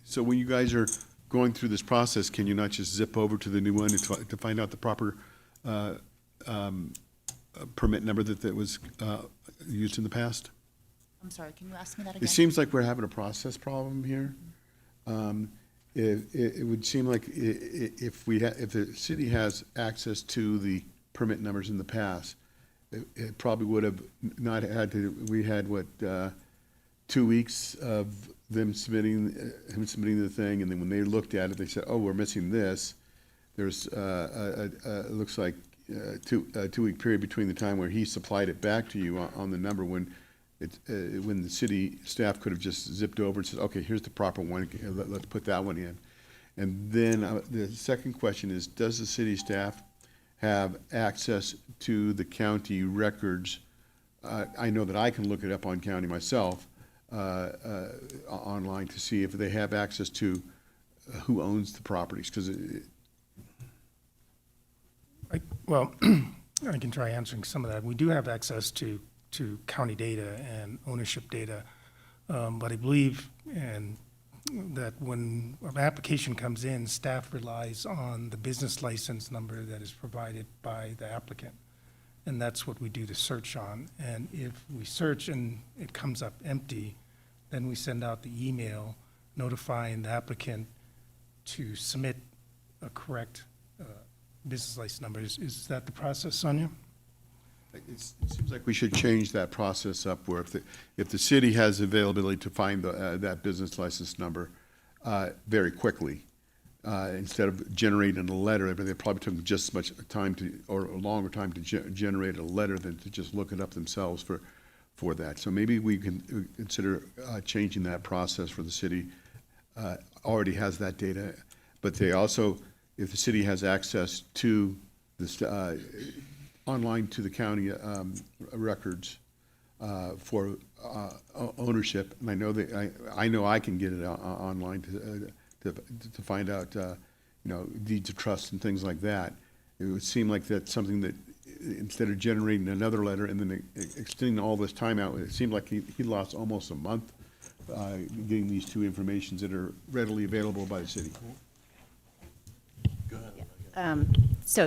so when you guys are going through this process, can you not just zip over to the new one to find out the proper permit number that was used in the past? I'm sorry, can you ask me that again? It seems like we're having a process problem here. It would seem like if the city has access to the permit numbers in the past, it probably would have not had to, we had 2 weeks of him submitting the thing, and then when they looked at it, they said, oh, we're missing this. There's, it looks like a 2-week period between the time where he supplied it back to you on the number when the city staff could have just zipped over and said, okay, here's the proper one, let's put that one in. And then the second question is, does the city staff have access to the county records? I know that I can look it up on county myself, online, to see if they have access to who owns the properties, because Well, I can try answering some of that. We do have access to county data and ownership data, but I believe, and that when an application comes in, staff relies on the business license number that is provided by the applicant. And that's what we do the search on. And if we search and it comes up empty, then we send out the email notifying the applicant to submit a correct business license number. Is that the process, Sonia? It seems like we should change that process up where if the city has availability to find that business license number very quickly, instead of generating a letter, they probably took just as much time or a longer time to generate a letter than to just look it up themselves for that. So maybe we can consider changing that process for the city. Already has that data, but they also, if the city has access to this online to the county records for ownership, and I know I can get it online to find out, deeds of trust and things like that. It would seem like that's something that instead of generating another letter and then extending all this time out, it seemed like he lost almost a month getting these two informations that are readily available by the city. Go ahead.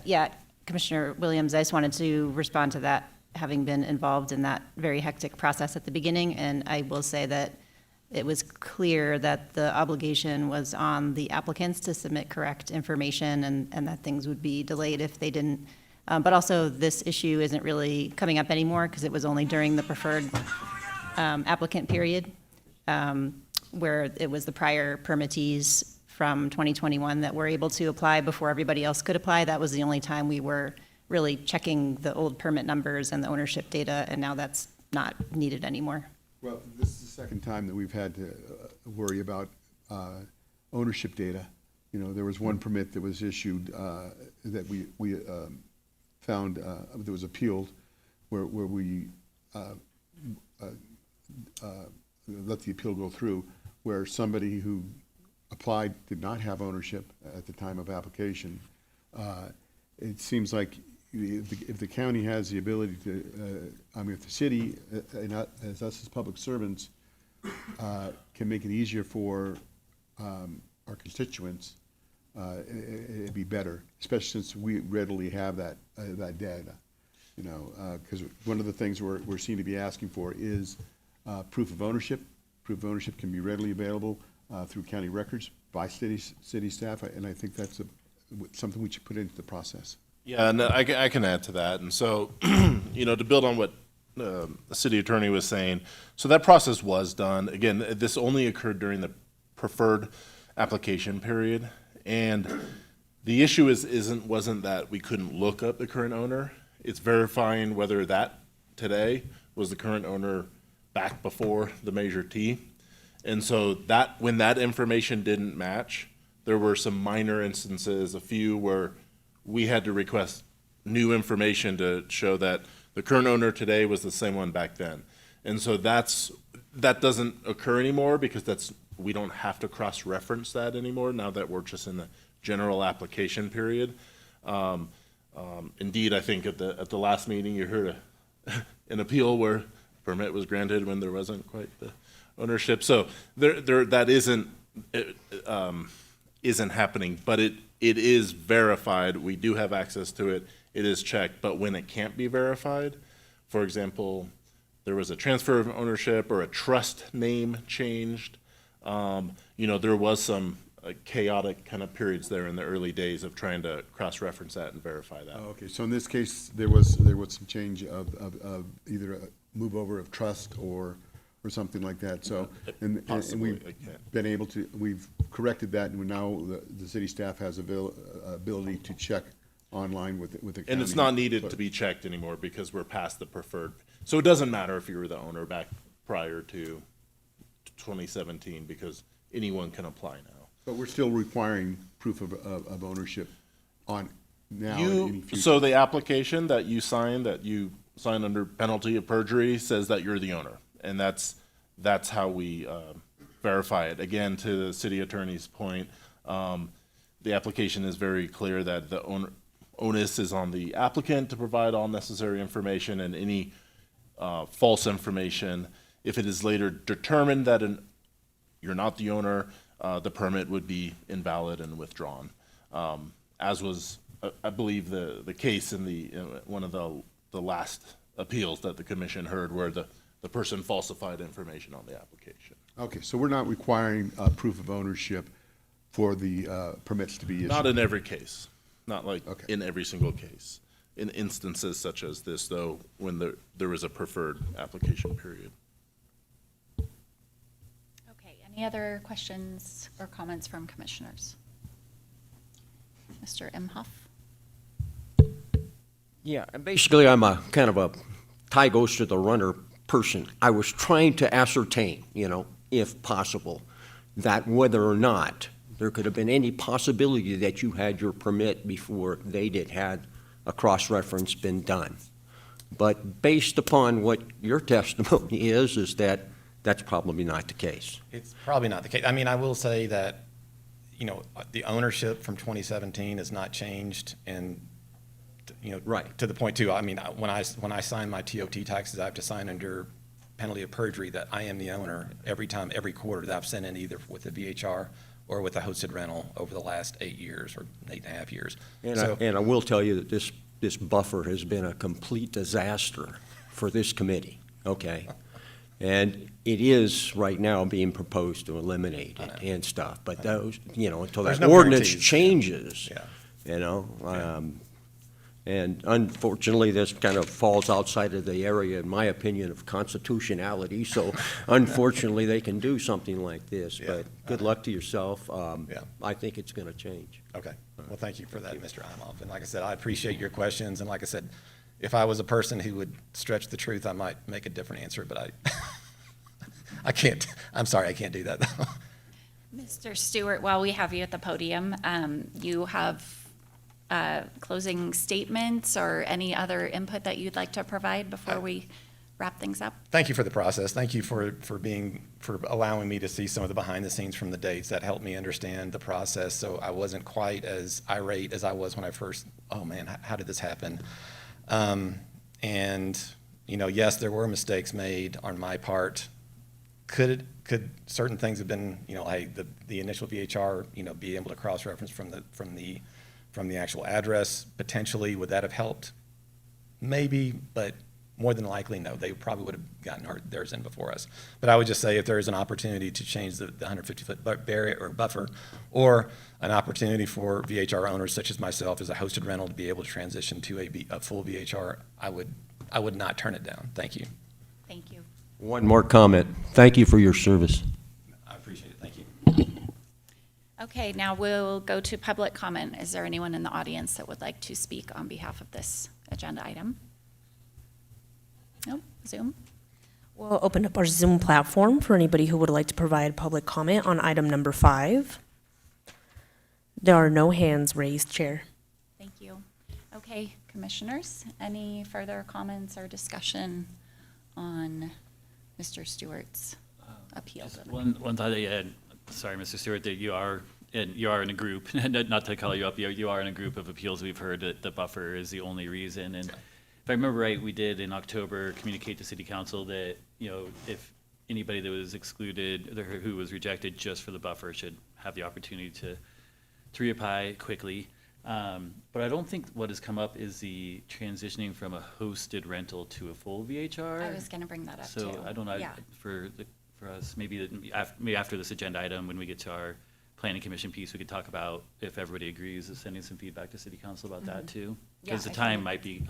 Yeah, Commissioner Williams, I just wanted to respond to that, having been involved in that very hectic process at the beginning. And I will say that it was clear that the obligation was on the applicants to submit correct information and that things would be delayed if they didn't. But also, this issue isn't really coming up anymore because it was only during the preferred applicant period, where it was the prior permittees from 2021 that were able to apply before everybody else could apply. That was the only time we were really checking the old permit numbers and the ownership data, and now that's not needed anymore. Well, this is the second time that we've had to worry about ownership data. There was one permit that was issued that we found that was appealed, where we let the appeal go through, where somebody who applied did not have ownership at the time of application. It seems like if the county has the ability to, if the city, as us as public servants, can make it easier for our constituents, it'd be better, especially since we readily have that data. Because one of the things we're seen to be asking for is proof of ownership. Proof of ownership can be readily available through county records by city staff, and I think that's something we should put into the process. Yeah, and I can add to that. And so, to build on what the city attorney was saying, so that process was done. Again, this only occurred during the preferred application period. And the issue wasn't that we couldn't look up the current owner. It's verifying whether that today was the current owner back before the Measure T. And so when that information didn't match, there were some minor instances, a few where we had to request new information to show that the current owner today was the same one back then. And so that doesn't occur anymore because we don't have to cross-reference that anymore now that we're just in the general application period. Indeed, I think at the last meeting you heard an appeal where permit was granted when there wasn't quite the ownership. So that isn't happening, but it is verified. We do have access to it. It is checked. But when it can't be verified, for example, there was a transfer of ownership or a trust name changed, there was some chaotic kind of periods there in the early days of trying to cross-reference that and verify that. Oh, okay, so in this case, there was some change of either a move over of trust or something like that. So, and we've corrected that, and now the city staff has ability to check online with the county. And it's not needed to be checked anymore because we're past the preferred. So it doesn't matter if you were the owner back prior to 2017 because anyone can apply now. But we're still requiring proof of ownership on now and any future. So the application that you sign under penalty of perjury says that you're the owner. And that's how we verify it. Again, to the city attorney's point, the application is very clear that the onus is on the applicant to provide all necessary information, and any false information, if it is later determined that you're not the owner, the permit would be invalid and withdrawn. As was, I believe, the case in one of the last appeals that the commission heard where the person falsified information on the application. Okay, so we're not requiring proof of ownership for the permits to be issued? Not in every case, not like Okay. in every single case. In instances such as this, though, when there is a preferred application period. Okay, any other questions or comments from commissioners? Mr. Imhoff? Yeah, and basically, I'm a kind of a tie goes to the runner person. I was trying to ascertain, if possible, that whether or not there could have been any possibility that you had your permit before they had a cross-reference been done. But based upon what your testimony is that that's probably not the case. It's probably not the case. I mean, I will say that, the ownership from 2017 has not changed, and, Right. to the point too, I mean, when I sign my TOT taxes, I have to sign under penalty of perjury that I am the owner every quarter that I've sent in, either with the VHR or with a hosted rental over the last 8 years or 8.5 years. And I will tell you that this buffer has been a complete disaster for this committee, okay? And it is right now being proposed to eliminate it and stuff, but those, until There's that no ordinance guarantees. changes, Yeah. and unfortunately, this kind of falls outside of the area, in my opinion, of constitutionality, so unfortunately, they can do something like this, Yeah. but good luck to yourself. Yeah. I think it's gonna change. Okay, well, thank you for that, Mr. Imhoff. And like I said, I appreciate your questions, and like I said, if I was a person who would stretch the truth, I might make a different answer, but I can't, I'm sorry, I can't do that, though. Mr. Stewart, while we have you at the podium, you have closing statements or any other input that you'd like to provide before we wrap things up? Thank you for the process. Thank you for allowing me to see some of the behind the scenes from the dates. That helped me understand the process, so I wasn't quite as irate as I was when I first, oh man, how did this happen? And, yes, there were mistakes made on my part. Could certain things have been, hey, the initial VHR, be able to cross-reference from the actual address? Potentially, would that have helped? Maybe, but more than likely, no. They probably would have gotten theirs in before us. But I would just say if there is an opportunity to change the 150-foot barrier or buffer, or an opportunity for VHR owners such as myself as a hosted rental to be able to transition to a full VHR, I would not turn it down. Thank you. Thank you. One more comment. Thank you for your service. I appreciate it. Thank you. Okay, now we'll go to public comment. Is there anyone in the audience that would like to speak on behalf of this agenda item? No? Zoom? We'll open up our Zoom platform for anybody who would like to provide public comment on item number 5. There are no hands raised, Chair. Thank you. Okay, commissioners, any further comments or discussion on Mr. Stewart's appeal? Just one thought that you had, sorry, Mr. Stewart, that you are in a group, not to call you up, you are in a group of appeals. We've heard that the buffer is the only reason. And if I remember right, we did in October communicate to City Council that, if anybody that was excluded, or who was rejected just for the buffer should have the opportunity to reapply quickly. But I don't think what has come up is the transitioning from a hosted rental to a full VHR. I was going to bring that up too. So I don't know, Yeah. for us, maybe after this agenda item, when we get to our planning commission piece, we could talk about if everybody agrees of sending some feedback to City Council about that too. Because Yeah, the I time think- might be,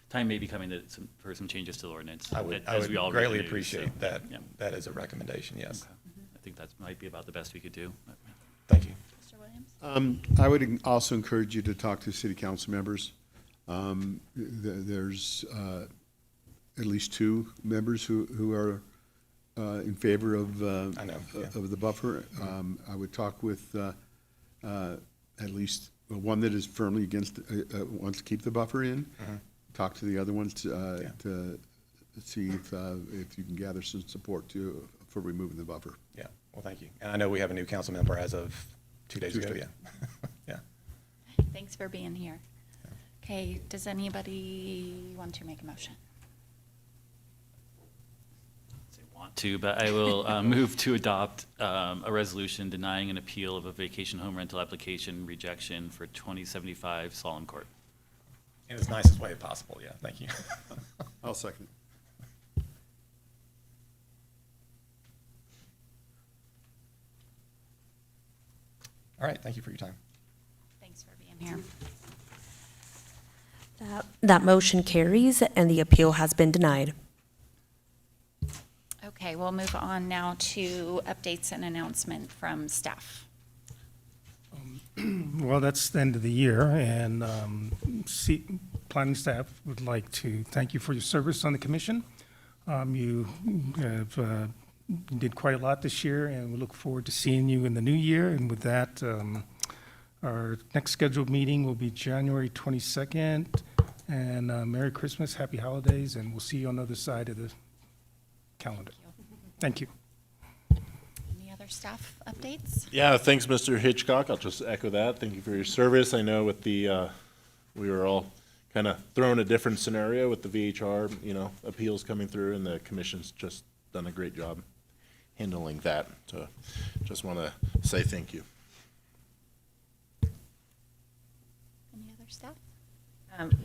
time may be coming for some changes to the ordinance. I would as we all read the greatly news, appreciate so, that. yeah. That is a recommendation, yes. I think that might be about the best we could do. Thank you. Mr. Williams? I would also encourage you to talk to city council members. There's at least 2 members who are in favor of I know, yeah. of the buffer. I would talk with at least one that is firmly against, wants to keep the buffer in. Talk to the other ones to see if you can gather some support for removing the buffer. Yeah, well, thank you. And I know we have a new council member as of 2 days ago, Tuesday. yeah. Yeah. Thanks for being here. Okay, does anybody want to make a motion? Say want. not to, but I will move to adopt a resolution denying an appeal of a vacation home rental application rejection for 2075 Solemn Court. In its nicest way possible, yeah, thank you. I'll second. All right, thank you for your time. Thanks for being here. That motion carries and the appeal has been denied. Okay, we'll move on now to updates and announcement from staff. Well, that's the end of the year, and planning staff would like to thank you for your service on the commission. You have did quite a lot this year, and we look forward to seeing you in the new year. And with that, our next scheduled meeting will be January 22nd. And Merry Christmas, Happy Holidays, and we'll see you on the other side of the calendar. Thank you. Any other staff updates? Yeah, thanks, Mr. Hitchcock. I'll just echo that. Thank you for your service. I know with the, we were all kind of thrown a different scenario with the VHR, appeals coming through, and the commission's just done a great job handling that. So just want to say thank you. Any other staff?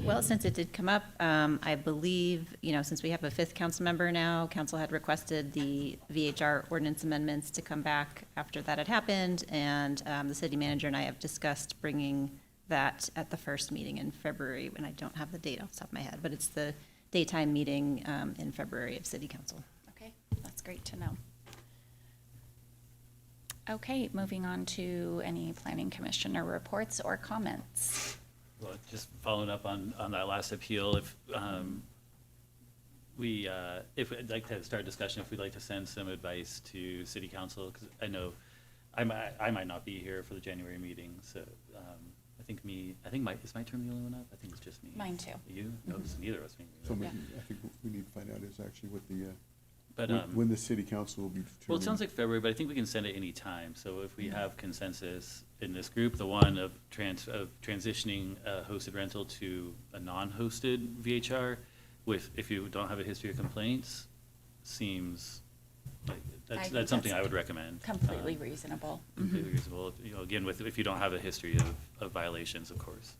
Well, since it did come up, I believe, since we have a fifth council member now, council had requested the VHR ordinance amendments to come back after that had happened, and the city manager and I have discussed bringing that at the first meeting in February, and I don't have the date off the top of my head, but it's the daytime meeting in February of city council. Okay, that's great to know. Okay, moving on to any planning commissioner reports or comments. Well, just following up on that last appeal, if we'd like to start a discussion, if we'd like to send some advice to city council, because I know I might not be here for the January meeting, so is my term the only one up? I think it's just me. Mine too. You? No, it's neither of us. So Yeah. I think what we need to find out is actually what the, But, when the city council will be determining. well, it sounds like February, but I think we can send it any time. So if we have consensus in this group, the one of transitioning a hosted rental to a non-hosted VHR, if you don't have a history of complaints, seems like that's something I would recommend. Completely reasonable. Completely reasonable. Again, if you don't have a history of violations, of course.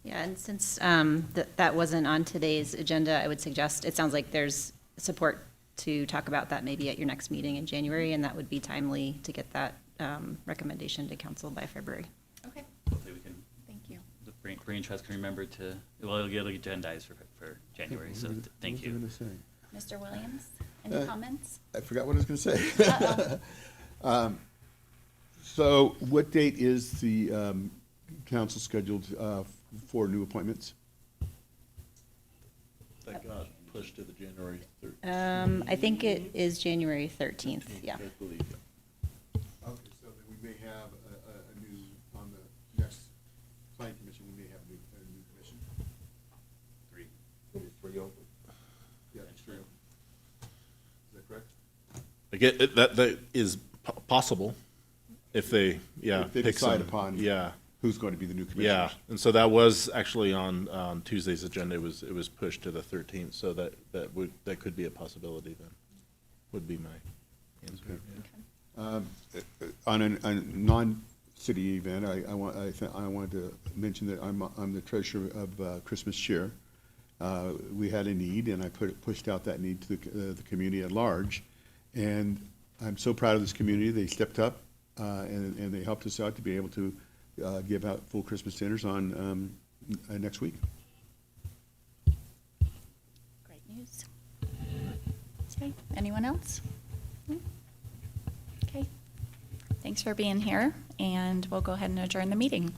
Yeah, and since that wasn't on today's agenda, I would suggest, it sounds like there's support to talk about that maybe at your next meeting in January, and that would be timely to get that recommendation to council by February. Okay, Hopefully we can, thank you. the brain trust can remember it'll get agendized for January, so thank you. What was I going to say? Mr. Williams, any comments? I forgot what I was going to say. So what date is the council scheduled for new appointments? That got pushed to the January 13th. I think it is January 13th, yeah. I believe. Okay, so then we may have a new, on the next planning commission, we may have a new commission. Three open. Yeah, it's three open. Is that correct? Again, that is possible if they, If they pick decide some- upon Yeah, who's going to be the new commissioner. yeah. And so that was actually on Tuesday's agenda. It was pushed to the 13th, so that could be a possibility then, would be my answer. yeah. On a non-city event, I wanted to mention that I'm the treasurer of Christmas Cheer. We had a need, and I pushed out that need to the community at large. And I'm so proud of this community. They stepped up, and they helped us out to be able to give out full Christmas dinners on next week. Great news. Okay, anyone else? No? Okay. Thanks for being here, and we'll go ahead and adjourn the meeting.